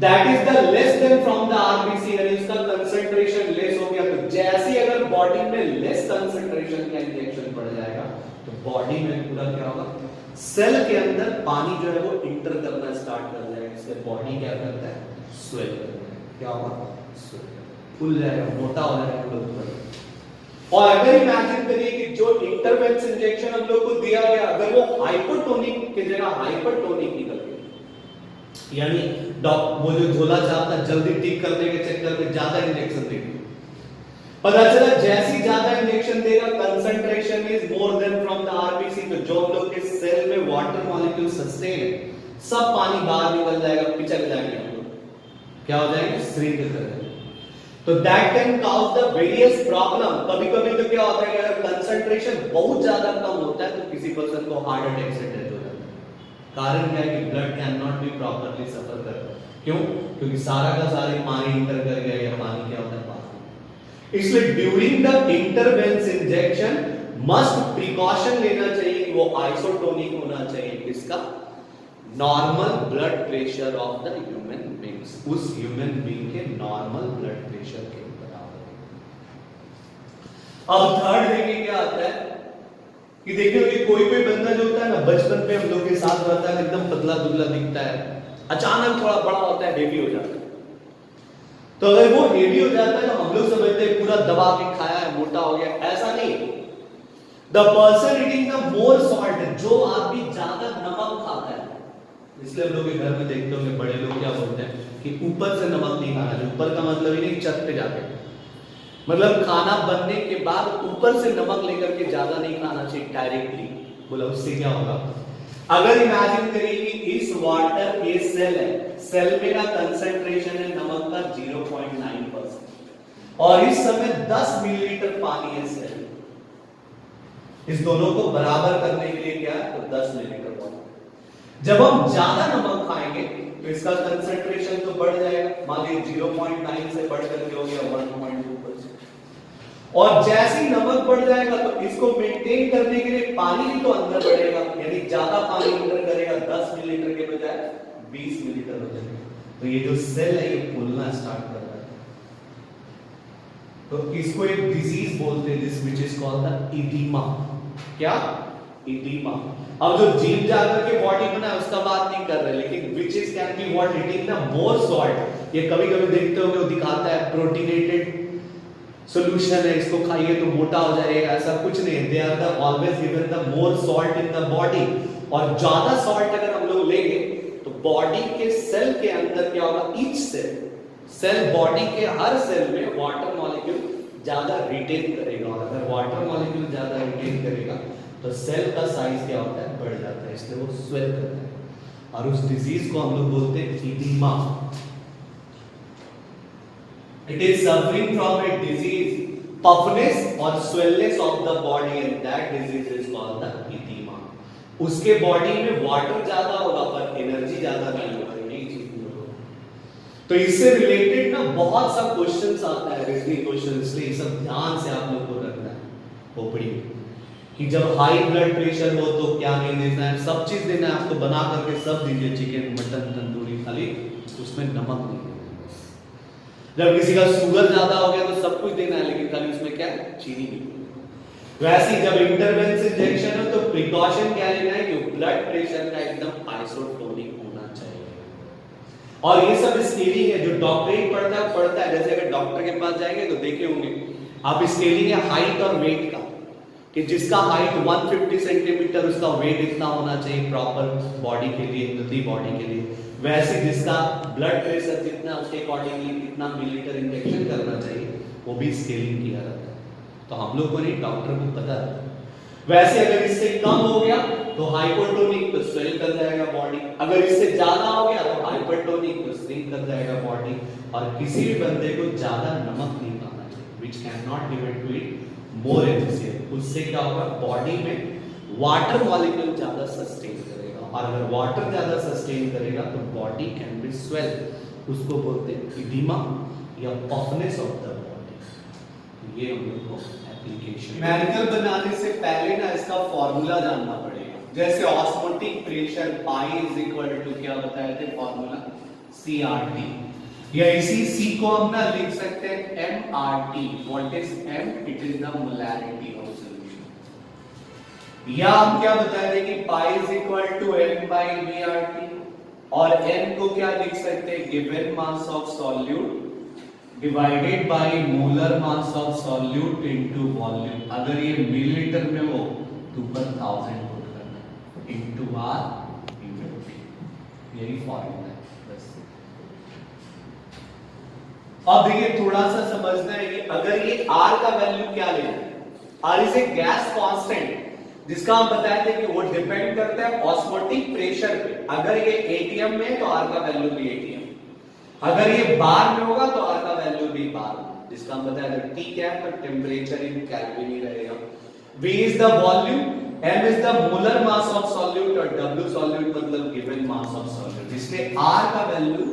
That is the less than from the RBC, यानी इसका कंसंट्रेशन लेस हो गया। तो जैसे अगर बॉडी में लेस कंसंट्रेशन का इंजेक्शन पड़ जाएगा तो बॉडी में पूरा क्या होगा, सेल के अंदर पानी जो है वो इंटर करना स्टार्ट कर जाएगा, इससे बॉडी क्या करता है, स्वेल करता है। क्या होगा? स्वेल, फूल जाएगा, मोटा हो जाएगा लोग। और अगर इमेजिन करिए कि जो इंटरवेंस इंजेक्शन हम लोग को दिया गया, अगर वो हाइपोटोनिक की जगह हाइपरटोनिक निकल गया, यानी वो जो झोला चाहता है जल्दी ठीक करने के चक्कर में ज्यादा इंजेक्शन दे दिया, पता चला जैसी ज्यादा इंजेक्शन देगा concentration is more than from the RBC, तो जो हम लोग के सेल में वाटर मॉलिक्यूल सस्टेन है, सब पानी बाहर निकल जाएगा, पिचक जाएंगे हम लोग, क्या हो जाएंगे, श्रिंक कर जाएंगे। तो that can cause the various problem. कभी कभी तो क्या होता है कि अगर कंसंट्रेशन बहुत ज्यादा कम होता है तो किसी पर्सन को हार्ट अटैक से डेथ हो जाता है। कारण क्या है कि blood can not be properly suffer कर। क्यों? क्योंकि सारा का सारे पानी इंटर कर गया, या पानी क्या होता है, पानी। इसलिए during the intravenous injection must precaution लेना चाहिए कि वो आइसोटोनिक होना चाहिए, किसका, normal blood pressure of the human beings, उस ह्यूमन बीइंग के नॉर्मल ब्लड प्रेशर के बराबर। अब थर्ड देखिए क्या आता है कि देखिए कि कोई कोई बंदा जो होता है ना, बचपन में हम लोग के साथ रहता है, एकदम पतला दुबला दिखता है, अचानक थोड़ा बड़ा होता है, हेवी हो जाता है। तो अगर वो हेवी हो जाता है तो हम लोग समझते हैं पूरा दबा के खाया है, मोटा हो गया, ऐसा नहीं। The person eating the more salt, जो आदमी ज्यादा नमक खाता है, इसलिए हम लोग के घर में देखते होंगे बड़े लोग क्या बोलते हैं कि ऊपर से नमक नहीं खाना। जो ऊपर का मतलब ही नहीं, छत पे जाके, मतलब खाना बनने के बाद ऊपर से नमक लेकर के ज्यादा नहीं खाना चाहिए डायरेक्टली। बोला उससे क्या होगा? अगर इमेजिन करिए कि इस वाटर ये सेल है, सेल में का कंसंट्रेशन है नमक का 0.9% और इस समय 10 मिलीलीटर पानी है सेल, इस दोनों को बराबर करने के लिए क्या है, तो 10 मिलीलीटर पानी। जब हम ज्यादा नमक खाएंगे तो इसका कंसंट्रेशन तो बढ़ जाएगा, मान लीजिए 0.9 से बढ़ करके हो गया 1.2%। और जैसे ही नमक बढ़ जाएगा तो इसको मेंटेन करने के लिए पानी भी तो अंदर बढ़ेगा, यानी ज्यादा पानी अंदर करेगा, 10 मिलीलीटर के बजाय 20 मिलीलीटर हो जाएगा। तो ये जो सेल है ये फूलना स्टार्ट कर रहा है, तो इसको एक डिजीज बोलते हैं, this which is called the oedema. क्या? इडीमा। अब जो जीव जाकर के बॉडी बना है उसका बात नहीं कर रहे, लेकिन which is can be what eating the more salt। ये कभी-कभी देखते होंगे वो दिखाता है प्रोटीनेटेड सॉल्यूशन है, इसको खाइए तो मोटा हो जाएगा, ऐसा कुछ नहीं है। They are the always given the more salt in the body, और ज्यादा सॉल्ट अगर हम लोग लेंगे तो बॉडी के सेल के अंदर क्या होगा, ईच सेल बॉडी के हर सेल में वाटर मॉलिक्यूल ज्यादा रिटेन करेगा, और अगर वाटर मॉलिक्यूल ज्यादा रिटेन करेगा तो सेल का साइज क्या होता है, बढ़ जाता है, इसलिए वो स्वेल करता है, और उस डिजीज को हम लोग बोलते हैं oedema. It is suffering from a disease puffness और swellness of the body, and that disease is called the oedema. उसके बॉडी में वाटर ज्यादा होगा पर एनर्जी ज्यादा नहीं होगा, यही चीज होगा। तो इससे रिलेटेड ना बहुत सा क्वेश्चंस आता है, रीजनिंग क्वेश्चन, इसलिए सब ध्यान से आप लोग को रखना है खोपड़ी कि जब हाई ब्लड प्रेशर हो तो क्या नहीं देना है, सब चीज देना है आपको, बना करके सब दीजिए, चिकन मटन तंदूरी, खाली उसमें नमक नहीं देना है बस। जब किसी का शुगर ज्यादा हो गया तो सब कुछ देना है, लेकिन खाली उसमें क्या है, चीनी नहीं। वैसे जब इंटरवेंस इंजेक्शन हो तो प्रिकॉशन क्या लेना है कि ब्लड प्रेशर का एकदम आइसोटोनिक होना चाहिए। और ये सब स्केलिंग है, जो डॉक्टरेट पढ़ता है, जैसे अगर डॉक्टर के पास जाएंगे तो देखे होंगे आप, स्केलिंग है हाइट और वेट का। कि जिसका हाइट 150 सेंटीमीटर, उसका वेट इतना होना चाहिए प्रॉपर बॉडी के लिए, हेल्दी बॉडी के लिए। वैसे जिसका ब्लड प्रेशर जितना, उसके अकॉर्डिंगली कितना मिलीलीटर इंजेक्शन करना चाहिए, वो भी स्केलिंग किया जाता है। तो हम लोग को नहीं, डॉक्टर को पता है। वैसे अगर इससे कम हो गया तो हाइपोटोनिक, तो स्वेल कर जाएगा बॉडी। अगर इससे ज्यादा हो गया तो हाइपरटोनिक, तो श्रिंक कर जाएगा बॉडी। और किसी भी बंदे को ज्यादा नमक नहीं खाना चाहिए, which can not give to it more efficient. उससे क्या होगा, बॉडी में वाटर मॉलिक्यूल ज्यादा सस्टेन करेगा, और अगर वाटर ज्यादा सस्टेन करेगा तो बॉडी कैन बी स्वेल। उसको बोलते हैं इडिमा या पफनेस ऑफ द बॉडी। ये हम लोग को एप्लीकेशन। न्यूमेरिकल बनाने से पहले ना इसका फॉर्मूला जानना पड़ेगा। जैसे osmotic pressure pi is equal to क्या बताए थे फॉर्मूला, CRT। या इसी C को हम ना लिख सकते हैं MRT। What is M? It is the molarity of solution. या हम क्या बताए थे कि pi is equal to M by VRT, और M को क्या लिख सकते हैं, given mass of solute divided bye molar mass of solute into volume. अगर ये मिलीलीटर में हो तो पर 1000 पुट करना इनटू R इनटू T। यही फॉर्मूला है बस। अब देखिए थोड़ा सा समझना है कि अगर ये R का वैल्यू क्या लेना है, R is a gas constant, जिसका हम बताए थे कि वो डिपेंड करता है ऑस्मोटिक प्रेशर पे। अगर ये ATM में है तो R का वैल्यू भी ATM, अगर ये बार में होगा तो R का वैल्यू भी बार, जिसका हम बताया था T क्या है, तो टेम्परेचर इन केल्विन ही रहेगा। V is the volume, M is the molar mass of solute, और W सॉल्यूट मतलब गिवन मास ऑफ सॉल्यूट। इसलिए R का वैल्यू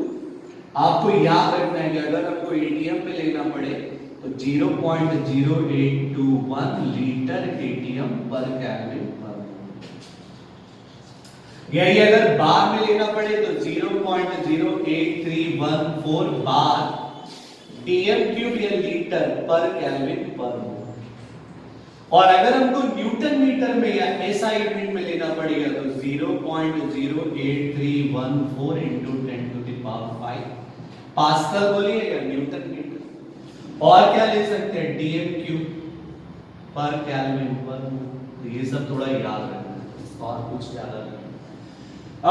आपको याद रखना है कि अगर हमको ATM पे लेना पड़े तो 0.0821 लीटर ATM पर केल्विन पर मोल। यही अगर बार में लेना पड़े तो 0.08314 बार DM क्यूब या लीटर पर केल्विन पर मोल। और अगर हमको न्यूटन मीटर में या SI यूनिट में लेना पड़ेगा तो 0.08314 into 10 to the power 5 pascal बोलिए या न्यूटन मीटर। और क्या ले सकते हैं, DM क्यूब पर केल्विन पर मोल। तो ये सब थोड़ा याद रखना है, और कुछ ज्यादा नहीं।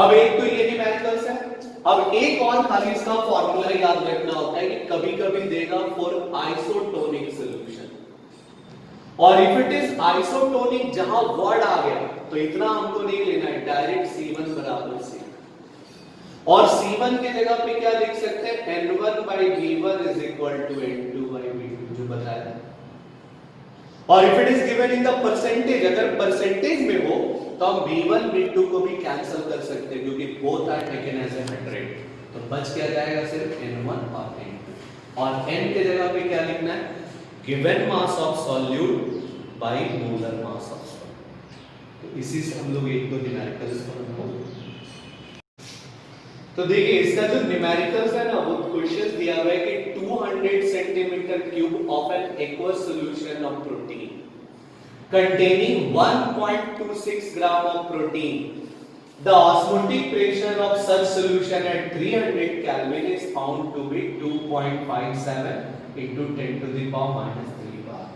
अब एक तो ये न्यूमेरिकल्स है। अब एक और खाली इसका फॉर्मूला याद रखना होता है कि कभी कभी देगा फॉर आइसोटोनिक सॉल्यूशन, और इफ इट इज आइसोटोनिक जहां वर्ड आ गया तो इतना हमको नहीं लेना है, डायरेक्ट C1 बराबर C, और C1 की जगह पे क्या लिख सकते हैं, N1 by V1 is equal to N2 by V2 जो बताया था। और if it is given in the percentage, अगर परसेंटेज में हो तो हम V1 V2 को भी कैंसिल कर सकते हैं, क्योंकि both are taken as a 100। तो बच क्या जाएगा, सिर्फ N1 और N2। और N के जगह पे क्या लिखना है, given mass of solute by molar mass of solute. तो इसी से हम लोग एक दो न्यूमेरिकल्स को तो देखिए इसका जो न्यूमेरिकल्स है ना, वो क्वेश्चन दिया हुआ है कि 200 centimetre cube of N aqueous solution of protein containing 1.26 gram of protein. The osmotic pressure of such solution at 300 Kelvin is found to be 2.57 into 10 to the power minus 3 bar.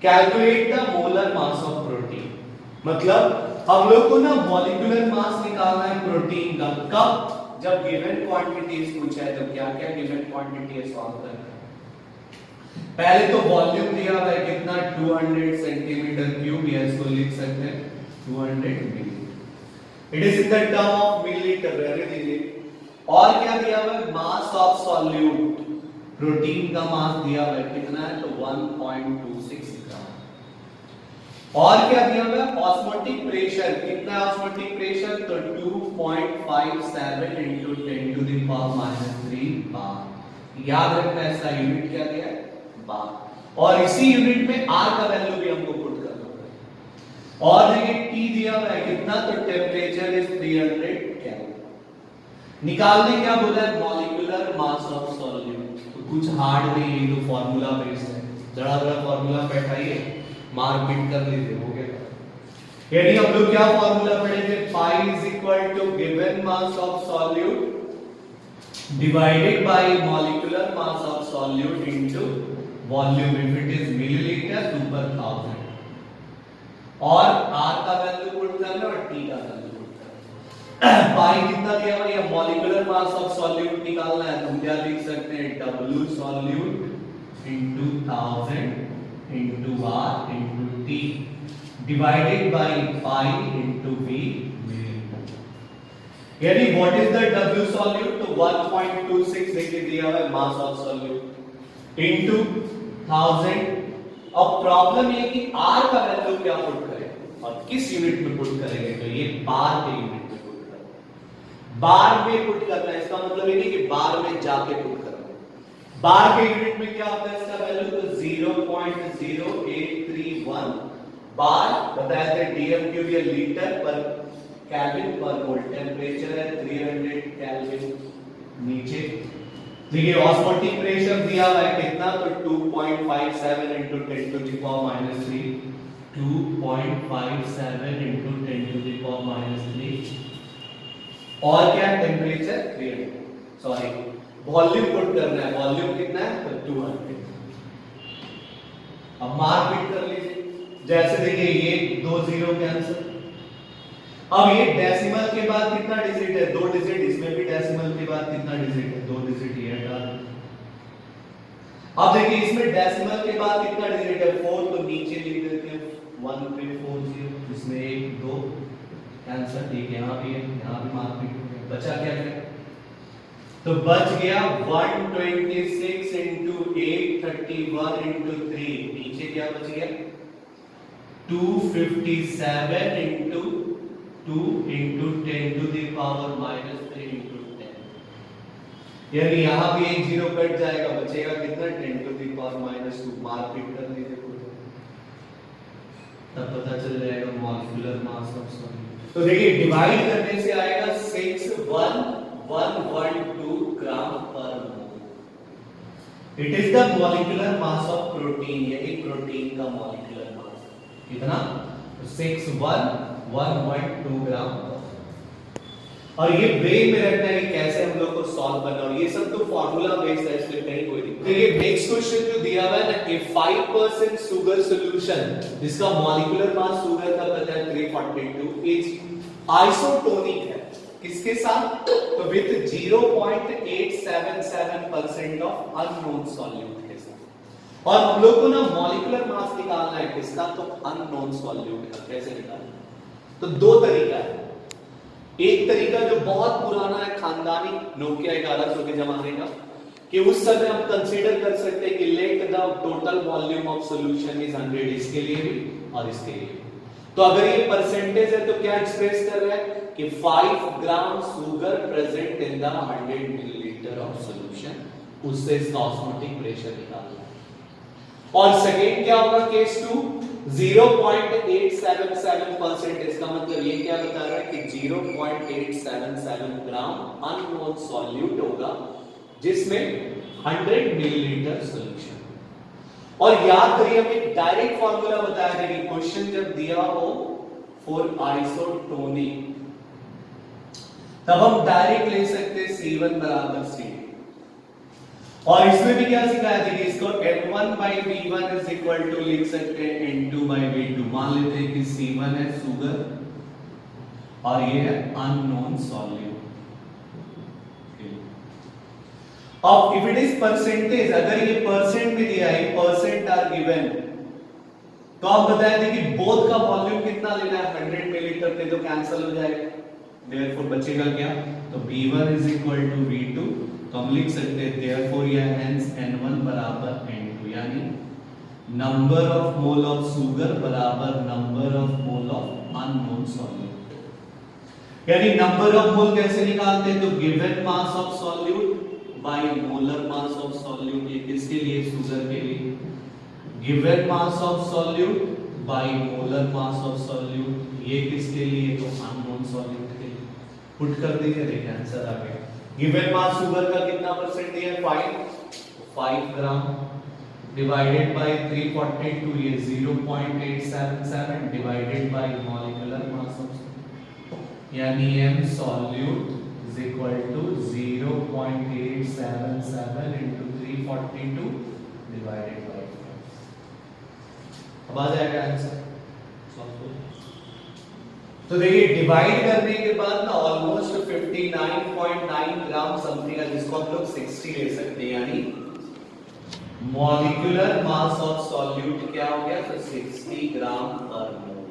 Calculate the molar mass of protein. मतलब हम लोग को ना molecular mass निकालना है protein का। कब? जब गिवन क्वांटिटीज पूछा है तो क्या क्या गिवन क्वांटिटी है सॉल्व करना है। पहले तो वॉल्यूम दिया हुआ है कितना, 200 सेंटीमीटर क्यूब, या इसको लिख सकते हैं 200 millilitre. It is in the term of millilitre, रहने दीजिए। और क्या दिया हुआ है, मास ऑफ सॉल्यूट, प्रोटीन का मास दिया हुआ है कितना है, तो 1.26 ग्राम। और क्या दिया हुआ है, ऑस्मोटिक प्रेशर कितना है, ऑस्मोटिक प्रेशर तो 2.57 into 10 to the power minus 3 बार। याद रखना है इसका यूनिट क्या दिया है, बार। और इसी यूनिट में R का वैल्यू भी हमको पुट करना पड़ेगा। और देखिए T दिया हुआ है कितना, तो टेम्परेचर इज 300 केल्विन। निकालने क्या बोला है, मॉलिक्यूलर मास ऑफ सॉल्यूट। तो कुछ हार्ड नहीं है, तो फार्मूला बेस्ड है, जरा जरा फार्मूला बैठाइए, मार पीट कर लीजिए, हो गया। यानी हम लोग क्या फार्मूला पढ़ेंगे, pi is equal to given mass of solute divided by molecular mass of solute into volume. If it is millilitre 2/1000। और r का वैल्यू पुट करना और t का वैल्यू पुट करना। पाई कितना दिया हुआ है, मॉलिक्यूलर मास ऑफ सॉल्यूट निकालना है, तो हम क्या लिख सकते हैं, W solute into 1000 into r into t divided by pi into v millimetre. यानी what is the W solute, तो 1.26 देखिए दिया हुआ है मास ऑफ सॉल्यूट into 1000। अब प्रॉब्लम ये कि r का वैल्यू क्या पुट करें और किस यूनिट में पुट करेंगे, तो ये बार के यूनिट में पुट करना है, बार में पुट करना है। इसका मतलब ये नहीं कि बार में जाके पुट करना है, बार के यूनिट में क्या होता है इसका वैल्यू, तो 0.0831 बार बताया था, डीएम क्यूब या लीटर पर केल्विन पर वोल्ट, टेंपरेचर है 300 केल्विन नीचे। तो ये ऑस्मोटिक प्रेशर दिया हुआ है कितना, तो 2.57 into 10 to the power minus 3, 2.57 into 10 to the power minus 3, और क्या टेम्परेचर 300, सॉरी वॉल्यूम पुट करना है, वॉल्यूम कितना है, तो 200। अब मार्क फिट कर लीजिए, जैसे देखिए ये 2 जीरो कैंसिल। अब ये डेसिमल के बाद कितना डिजिट है, 2 डिजिट, इसमें भी डेसिमल के बाद कितना डिजिट है, 2 डिजिट ये हटा। अब देखिए इसमें डेसिमल के बाद कितना डिजिट है, 4, तो नीचे लिख देते हैं 1340, इसमें 1 2 कैंसिल, ठीक है, यहां भी है, यहां भी मार्क फिट हो गया। बचा क्या है, तो बच गया 126 into 831 into 3, नीचे क्या बच गया 257 into 2 into 10 to the power minus 3 into 10, यानी यहां भी एक जीरो कट जाएगा, बचेगा कितना 10 to the power minus 2। Mark fit कर लीजिए, तब पता चल जाएगा मॉलिक्यूलर मास ऑफ सॉल्यूट। तो देखिए डिवाइड करने से आएगा 61112 ग्राम पर mole. It is the molecular mass of protein, यही प्रोटीन का मॉलिक्यूलर मास कितना, 61112 ग्राम। और ये ब्रेन में रखना है कि कैसे हम लोग को सॉल्व करना, और ये सब तो फार्मूला बेस्ड है, इसलिए कहीं कोई दिक्कत नहीं। ये नेक्स्ट क्वेश्चन जो दिया हुआ है ना, ए 5% शुगर सॉल्यूशन जिसका मॉलिक्यूलर मास शुगर का पता है 342 इज आइसोटोनिक है, किसके साथ, तो विद 0.877% ऑफ अननोन सॉल्यूट के साथ। और हम लोग को ना मॉलिक्यूलर मास निकालना है किसका, तो अननोन सॉल्यूट का। कैसे निकालना, तो दो तरीका है। एक तरीका जो बहुत पुराना है, खानदानी नोकिया 1100 के जमाने का, कि उस समय हम कंसीडर कर सकते हैं कि let the total volume of solution is 100, इसके लिए भी और इसके लिए भी। तो अगर ये परसेंटेज है तो क्या एक्सप्रेस कर रहा है कि 5 gram sugar present in the 100 millilitre of solution, उससे इसका ऑस्मोटिक प्रेशर निकालना है। और सेकेंड क्या होगा, केस 2, 0.877%, इसका मतलब ये क्या बता रहा है कि 0.877 ग्राम अननोन सॉल्यूट होगा जिसमें 100 मिलीलीटर सॉल्यूशन। और याद करिए हम एक डायरेक्ट फार्मूला बताया था कि क्वेश्चन जब दिया हो फॉर आइसोटोनिक, तब हम डायरेक्ट ले सकते C1 बराबर C। और इसमें भी क्या सिखाया था कि इसको M1/V1 इज इक्वल टू लिख सकते हैं N2/V2। मान लेते हैं कि C1 है शुगर और ये है अननोन सॉल्यूट। अब इफ इट इज परसेंटेज, अगर ये परसेंट में दिया है, परसेंट आर गिवन, तो आप बताए थे कि बोथ का वॉल्यूम कितना लेना है, 100 मिलीलीटर थे, तो कैंसिल हो जाएगा, देयरफॉर बचेगा क्या, तो V1 is equal to V2, तो हम लिख सकते हैं देयरफॉर या हेंस N1 बराबर N2, यानी number of mole of sugar बराबर number of mole of unknown solute. यानी नंबर ऑफ मोल कैसे निकालते हैं, तो given mass of solute by molar mass of solute. ये किसके लिए, शुगर के लिए, given mass of solute by molar mass of solute. ये किसके लिए, तो अननोन सॉल्यूट के लिए। पुट कर दीजिए, देखिए आंसर आ गया। गिवन मास शुगर का कितना परसेंट दिया है, 5 ग्राम डिवाइडेड बाय 342, ये 0.877 divided by molecular mass of, यानी m solute is equal to 0.877 into 342 divided by 5। अब आ जाएगा आंसर। तो देखिए डिवाइड करने के बाद ना ऑलमोस्ट 59.9 ग्राम समथिंग है, जिसको हम लोग 60 ले सकते हैं, यानी मॉलिक्यूलर मास ऑफ सॉल्यूट क्या हो गया, तो 60 ग्राम पर मोल।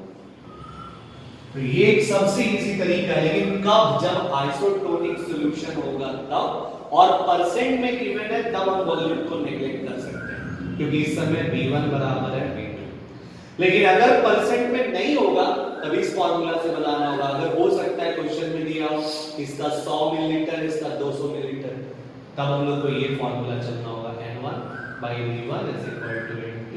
तो ये एक सबसे इजी तरीका है, लेकिन कब, जब आइसोटोनिक सॉल्यूशन होगा तब, और परसेंट में गिवन है तब हम वॉल्यूम को नेग्लेक्ट कर सकते हैं, क्योंकि इस समय V1 बराबर है V2। लेकिन अगर परसेंट में नहीं होगा तभी इस फॉर्मूला से बनाना होगा। अगर हो सकता है क्वेश्चन में दिया हो इसका 100 मिलीलीटर, इसका 200 मिलीलीटर, तब हम लोग को ये फॉर्मूला चलना होगा, N1/V1 = N2/V2।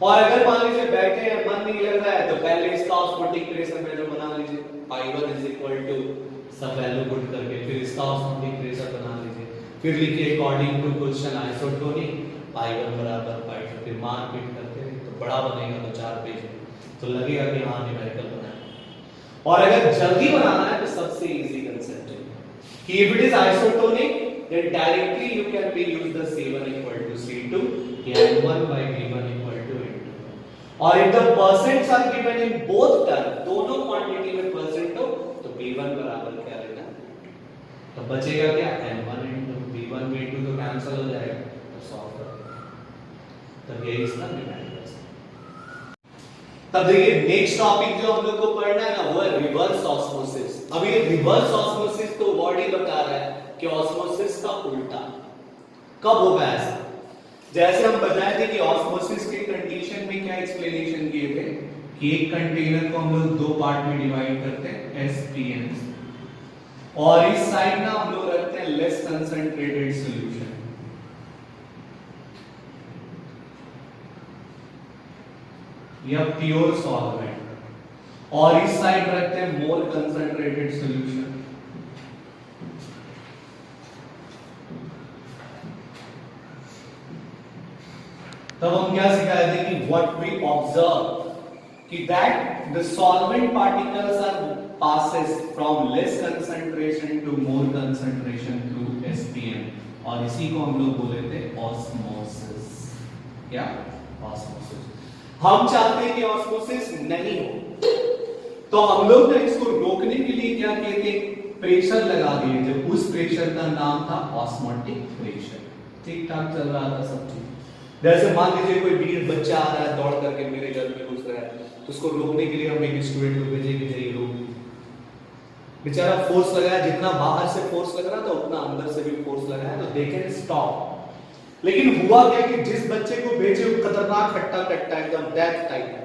और अगर मान लीजिए बैठे हैं, मन नहीं लग रहा है, तो पहले इसका ऑस्मोटिक प्रेशर मेजर बना लीजिए, I1 सब वैल्यू पुट करके, फिर इसका ऑस्मोटिक प्रेशर बना लीजिए, फिर लिखिए according to question isotonic I1 बराबर 5, फिर मान फिट करते हैं, तो बड़ा बनेगा, तो 4 पेज है, तो लगेगा कि हाँ न्यूमेरिकल बनाया। और अगर जल्दी बनाना है तो सबसे इजी कंसेप्ट है कि if it is isotonic then directly you can be use the C1 = C2, N1/V1 = N2। और if the percents are given in both term, दोनों क्वांटिटी में परसेंट हो, तो V1 बराबर क्या लेना, तो बचेगा क्या, N1 × V1 V2 तो कैंसिल हो जाएगा, तो सॉल्व कर देंगे। तब ये इसका न्यूमेरिकल। तब देखिए नेक्स्ट टॉपिक जो हम लोग को पढ़ना है ना, वो है रिवर्स ऑस्मोसिस। अब ये रिवर्स ऑस्मोसिस तो वर्ड ही बता रहा है कि ऑस्मोसिस का उल्टा कब होगा। ऐसा जैसे हम बताए थे कि ऑस्मोसिस के कंडीशन में क्या एक्सप्लेनेशन किए थे कि एक कंटेनर को हम लोग दो पार्ट में डिवाइड करते हैं, SPN, और इस साइड ना हम लोग रखते हैं लेस कंसंट्रेटेड सॉल्यूशन, या प्योर सॉल्वेंट, और इस साइड रखते हैं मोर कंसंट्रेटेड सॉल्यूशन। तब हम क्या सिखाए थे कि व्हाट वी ऑब्जर्व कि that the solvent particles are passes from less concentration to more concentration through SPN, और इसी को हम लोग बोले थे ऑस्मोसिस। क्या ऑस्मोसिस? हम चाहते हैं कि ऑस्मोसिस नहीं हो, तो हम लोग ने इसको रोकने के लिए क्या किए थे, प्रेशर लगा दिए थे। उस प्रेशर का नाम था ऑस्मोटिक प्रेशर। ठीक ठाक चल रहा था सब चीज। जैसे मान लीजिए कोई वीर बच्चा आ रहा है दौड़ करके मेरे घर में घुस रहा है, तो उसको रोकने के लिए हम एक स्टूडेंट को भेजे कि जाइए रोक, बेचारा फोर्स लगाया, जितना बाहर से फोर्स लग रहा था उतना अंदर से भी फोर्स लगाया, तो देखें स्टॉप। लेकिन हुआ क्या कि जिस बच्चे को भेजे वो खतरनाक हट्टा कट्टा एकदम डेथ टाइप है।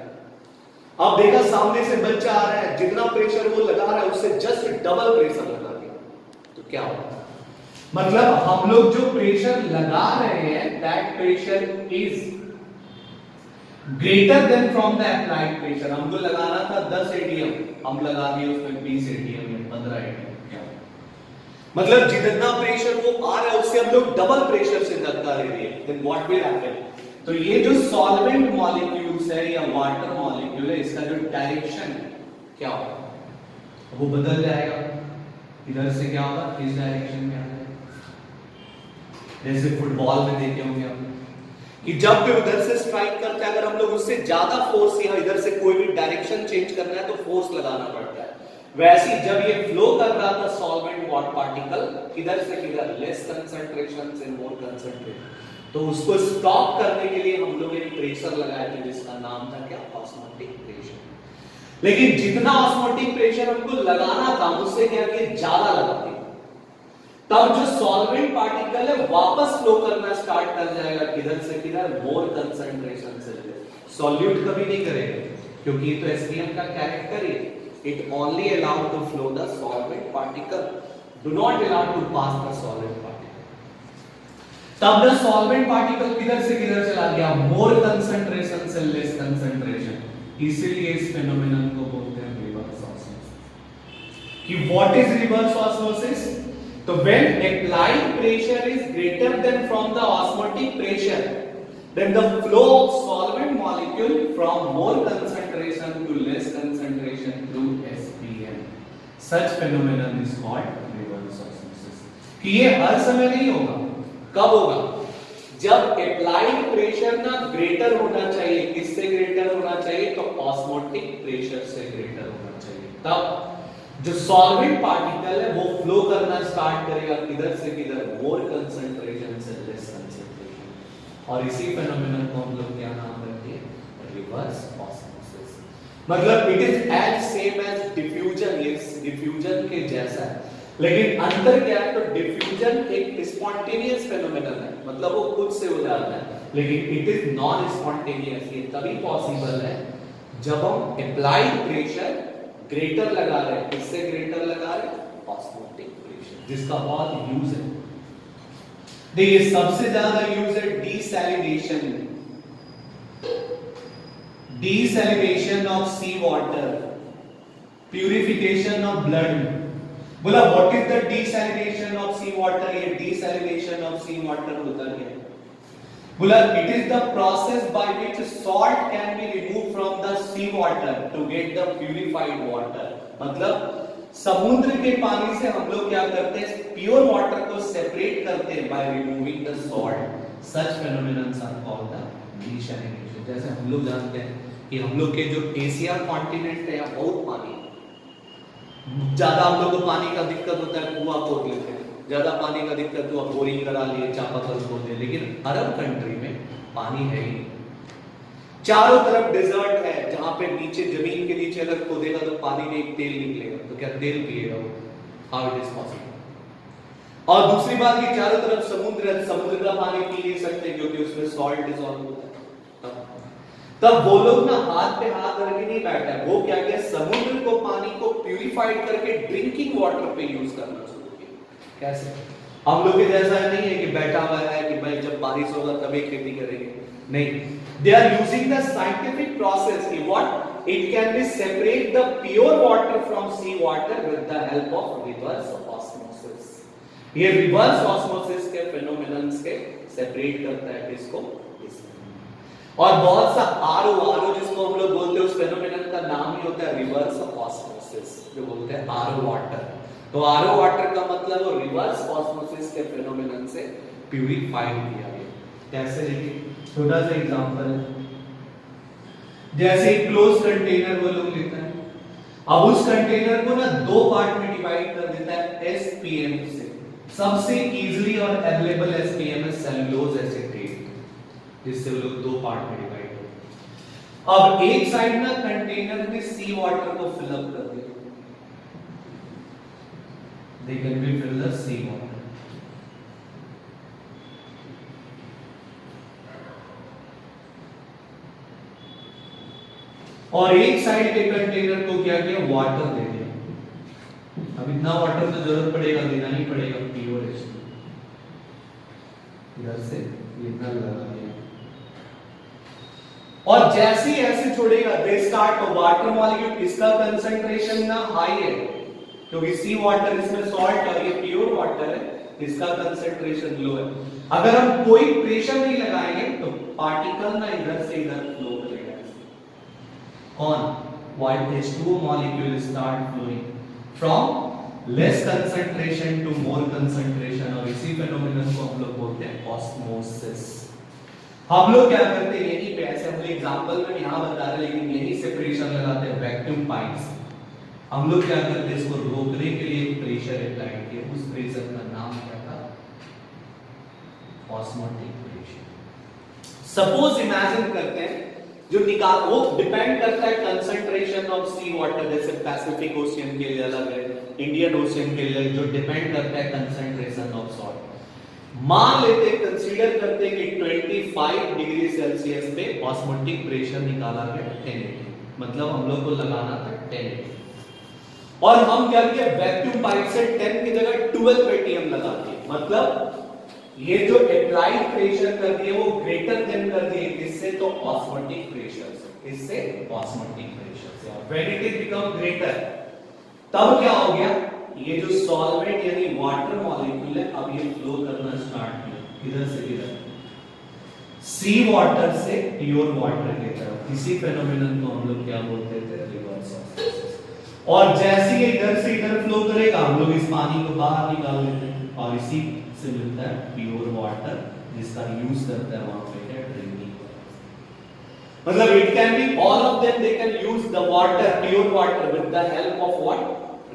अब देखा सामने से बच्चा आ रहा है, जितना प्रेशर वो लगा रहा है उससे जस्ट डबल प्रेशर लगा दिया, तो क्या होगा, मतलब हम लोग जो प्रेशर लगा रहे हैं that pressure is greater than from the applied pressure. हमको लगाना था 10 एटीएम, हम लगा दिए उसमें 20 एटीएम या 15 एटीएम। क्या मतलब जितना प्रेशर वो आ रहा है उससे हम लोग डबल प्रेशर से धक्का दे रहे हैं, देन व्हाट विल हैपन, तो ये जो सॉल्वेंट मॉलिक्यूल्स है या वाटर मॉलिक्यूल है, इसका जो डायरेक्शन है क्या होगा, वो बदल जाएगा। इधर से क्या होगा, इस डायरेक्शन में आ जाएगा। जैसे फुटबॉल में देखे होंगे आप कि जब भी उधर से स्ट्राइक करते हैं, अगर हम लोग उससे ज्यादा फोर्स या इधर से कोई भी डायरेक्शन चेंज करना है तो फोर्स लगाना पड़ता है। वैसे ही जब ये फ्लो कर रहा था सॉल्वेंट वाटर पार्टिकल इधर से किधर, लेस कंसंट्रेशन से मोर कंसंट्रेशन, तो उसको स्टॉप करने के लिए हम लोग एक प्रेशर लगाए थे जिसका नाम था क्या, ऑस्मोटिक प्रेशर। लेकिन जितना ऑस्मोटिक प्रेशर हमको लगाना था उससे क्या किया, ज्यादा लगा दिया, तब जो सॉल्वेंट पार्टिकल है वापस फ्लो करना स्टार्ट कर जाएगा, किधर से किधर, मोर कंसंट्रेशन से। सॉल्यूट कभी नहीं करेगा क्योंकि ये तो एसपीएम का कैरेक्टर है, it only allow to flow the solvent particle, do not allow to pass the solvent particle. तब द सॉल्वेंट पार्टिकल किधर से किधर चला गया, मोर कंसंट्रेशन से लेस कंसंट्रेशन, इसीलिए इस फेनोमेनन को बोलते हैं रिवर्स ऑस्मोसिस। कि व्हाट इज रिवर्स ऑस्मोसिस, तो when applied pressure is greater than from the osmotic pressure, then the flow of solvent molecule from more concentration to less concentration through SPN. Such phenomenon is called reverse osmosis. कि ये हर समय नहीं होगा, कब होगा, जब applied pressure ना greater होना चाहिए, किससे ग्रेटर होना चाहिए? तो ऑस्मोटिक प्रेशर से ग्रेटर होना चाहिए। तब जो सॉल्वेंट पार्टिकल है वो फ्लो करना स्टार्ट करेगा, किधर से किधर? मोर कंसंट्रेशन से लेस कंसंट्रेशन। और इसी फेनोमेनन को हम लोग क्या नाम देते हैं? Reverse osmosis. मतलब it is as same as diffusion, ये डिफ्यूजन के जैसा है, लेकिन अंतर क्या है? तो डिफ्यूजन एक स्पॉन्टेनियस फेनोमेनन है, मतलब वो खुद से हो जाता है, लेकिन इट इज नॉन स्पॉन्टेनियस। ये तभी पॉसिबल है जब हम अप्लाइड प्रेशर ग्रेटर लगा रहे हैं। किससे ग्रेटर लगा रहे हैं? ऑस्मोटिक प्रेशर, जिसका बहुत यूज है। देखिए सबसे ज्यादा यूज है desalination, desalination of sea water, purification of blood. बोला what is the desalination of sea water? ये डीसैलिनेशन ऑफ सी वाटर होता क्या है? बोला it is the process by which salt can be remove from the sea water to get the purified water. मतलब समुद्र के पानी से हम लोग क्या करते हैं? प्योर वाटर को सेपरेट करते हैं by removing the salt. Such phenomenons are called the desalination. जैसे हम लोग जानते हैं कि हम लोग के जो एशिया कॉन्टिनेंट है, यहाँ बहुत पानी है, ज्यादा हम लोग को पानी का दिक्कत होता है, कुआं खोद लेते हैं, ज्यादा पानी का दिक्कत हुआ बोरिंग करा लिए, चापाकल खोद लिए, लेकिन अरब कंट्री में पानी है ही, चारों तरफ डेजर्ट है, जहां पे नीचे जमीन के नीचे अगर खोदेगा तो पानी में एक तेल निकलेगा, तो क्या तेल पिएगा वो? How it is possible? और दूसरी बात कि चारों तरफ समुद्र है, समुद्र का पानी पी नहीं सकते क्योंकि उसमें सॉल्ट डिसॉल्व होता है। तब वो लोग ना हाथ पे हाथ रख के नहीं बैठा है, वो क्या किया? समुद्र को पानी को प्यूरिफाइड करके ड्रिंकिंग वाटर पे यूज करना शुरू किया। कैसे? हम लोग के जैसा नहीं है कि बैठा हुआ है कि भाई जब बारिश होगा तभी खेती करेंगे, नहीं। They are using the scientific process कि what it can be separate the pure water from sea water with the help of reverse osmosis. ये रिवर्स ऑस्मोसिस के फेनोमेनन्स के सेपरेट करता है किसको? और बहुत सा आरओ जिसको हम लोग बोलते हैं, उस फेनोमेनन का नाम ही होता है रिवर्स ऑस्मोसिस, जो बोलते हैं आरओ वाटर। तो आरओ वाटर का मतलब वो रिवर्स ऑस्मोसिस के फेनोमेनन से प्यूरिफाइड किया गया। कैसे? देखिए छोटा सा एग्जांपल, जैसे क्लोज कंटेनर वो लोग लेते हैं, अब उस कंटेनर को ना दो पार्ट में डिवाइड कर देता है एसपीएम से। सबसे इजीली और अवेलेबल एसपीएम है सेलुलोज एसीटेट, जिससे वो लोग दो पार्ट में डिवाइड हो। अब एक साइड ना कंटेनर में सी वाटर को फिल अप कर दिया, they can be fill the sea water, और एक साइड के कंटेनर को क्या किया? वाटर दे दिया। अब इतना वाटर तो जरूरत पड़ेगा, देना ही पड़ेगा, प्योर है, इधर से इतना लगा दिया, और जैसे ही ऐसे छोड़ेगा दे स्टार्ट तो वाटर मॉलिक्यूल, इसका कंसंट्रेशन ना हाई है क्योंकि सी वाटर इसमें सॉल्ट और ये प्योर वाटर है, इसका कंसंट्रेशन लो है। अगर हम कोई प्रेशर नहीं लगाएंगे तो पार्टिकल ना इधर से इधर फ्लो करेगा। कौन? White H2O molecule start flowing from less concentration to more concentration, और इसी फेनोमेनन को हम लोग बोलते हैं ऑस्मोसिस। हम लोग क्या करते हैं? यही पे ऐसे हम एग्जांपल में यहां बता रहे, लेकिन यही से प्रेशर लगाते हैं वैक्यूम पाइप से। हम लोग क्या करते हैं? इसको रोकने के लिए एक प्रेशर अप्लाई किया, उस प्रेशर का नाम क्या था? Osmotic pressure. सपोज इमेजिन करते हैं जो निकाल, वो डिपेंड करता है कंसंट्रेशन ऑफ सी वाटर, जैसे पैसिफिक ओशियन के लिए अलग है, इंडियन ओशियन के लिए, जो डिपेंड करता है कंसंट्रेशन ऑफ सॉल्ट। मान लेते हैं, कंसीडर करते हैं कि 25 डिग्री सेल्सियस पे ऑस्मोटिक प्रेशर निकाला गया 1080, मतलब हम लोग को लगाना था 1080, और हम क्या किया? वैक्यूम पाइप से 10 की जगह 12 एटीएम लगा दिए। मतलब ये जो अप्लाइड प्रेशर कर दिए वो ग्रेटर देन कर दिए, किससे? तो ऑस्मोटिक प्रेशर से। इससे ऑस्मोटिक प्रेशर से, और when it is become greater, तब क्या हो गया? ये जो सॉल्वेंट यानी वाटर मॉलिक्यूल है, अब ये फ्लो करना स्टार्ट किया इधर से इधर, सी वाटर से प्योर वाटर की तरफ। इसी फेनोमेनन को हम लोग क्या बोलते थे? Reverse osmosis. और जैसे ही इधर से इधर फ्लो करेगा, हम लोग इस पानी को बाहर निकाल लेते हैं, और इसी से मिलता है प्योर वाटर जिसका यूज करता है वहां पे क्या ड्रिंकिंग। मतलब it can be all of them, they can use the water, pure water with the help of what,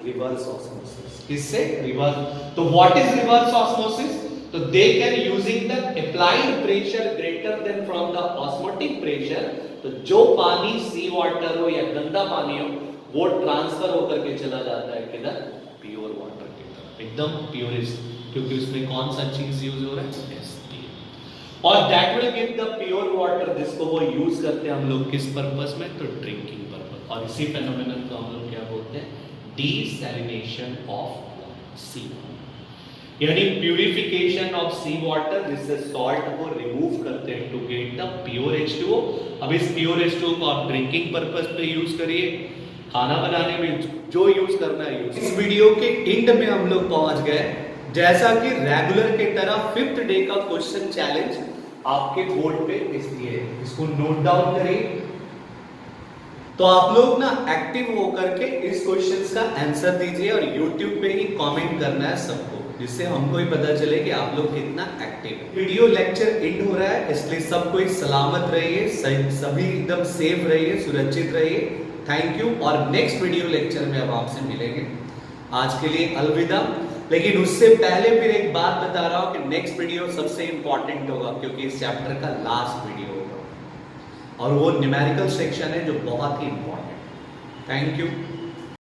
reverse osmosis. किससे? रिवर्स। तो व्हाट इज रिवर्स ऑस्मोसिस? तो they can using the applied pressure greater than from the osmotic pressure, तो जो पानी सी water हो या गंदा पानी हो वो ट्रांसफर होकर के चला जाता है किधर, प्योर वाटर की तरफ, एकदम प्योरेस्ट, क्योंकि उसमें कौन सा चीज यूज हो रहा है, और that will give the pure water, जिसको वो यूज करते हैं हम लोग किस पर्पस में, तो ड्रिंकिंग पर्पस। और इसी फेनोमेनन को हम लोग क्या बोलते हैं, डीसैलिनेशन ऑफ सी, यानी प्यूरिफिकेशन ऑफ सी वाटर, जिससे सॉल्ट को रिमूव करते हैं to get the pure H2O। अब इस प्योर H2O को आप ड्रिंकिंग पर्पस पे यूज करिए, खाना बनाने में जो यूज करना है यूज। इस वीडियो के एंड में हम लोग पहुंच गए, जैसा कि रेगुलर के तरह 5th डे का क्वेश्चन चैलेंज आपके बोर्ड पे इसलिए, इसको नोट डाउन करिए। तो आप लोग ना एक्टिव होकर के इस क्वेश्चंस का आंसर दीजिए और YouTube पे ही कमेंट करना है सबको, जिससे हमको ही पता चले कि आप लोग कितना एक्टिव। वीडियो लेक्चर एंड हो रहा है, इसलिए सब कोई सलामत रहिए, सभी एकदम सेफ रहिए, सुरक्षित रहिए। थैंक यू, और नेक्स्ट वीडियो लेक्चर में अब आपसे मिलेंगे। आज के लिए अलविदा। लेकिन उससे पहले फिर एक बात बता रहा हूं कि नेक्स्ट वीडियो सबसे इंपॉर्टेंट होगा, क्योंकि इस चैप्टर का लास्ट वीडियो होगा और वो न्यूमेरिकल सेक्शन है जो बहुत ही इंपॉर्टेंट। Thank you.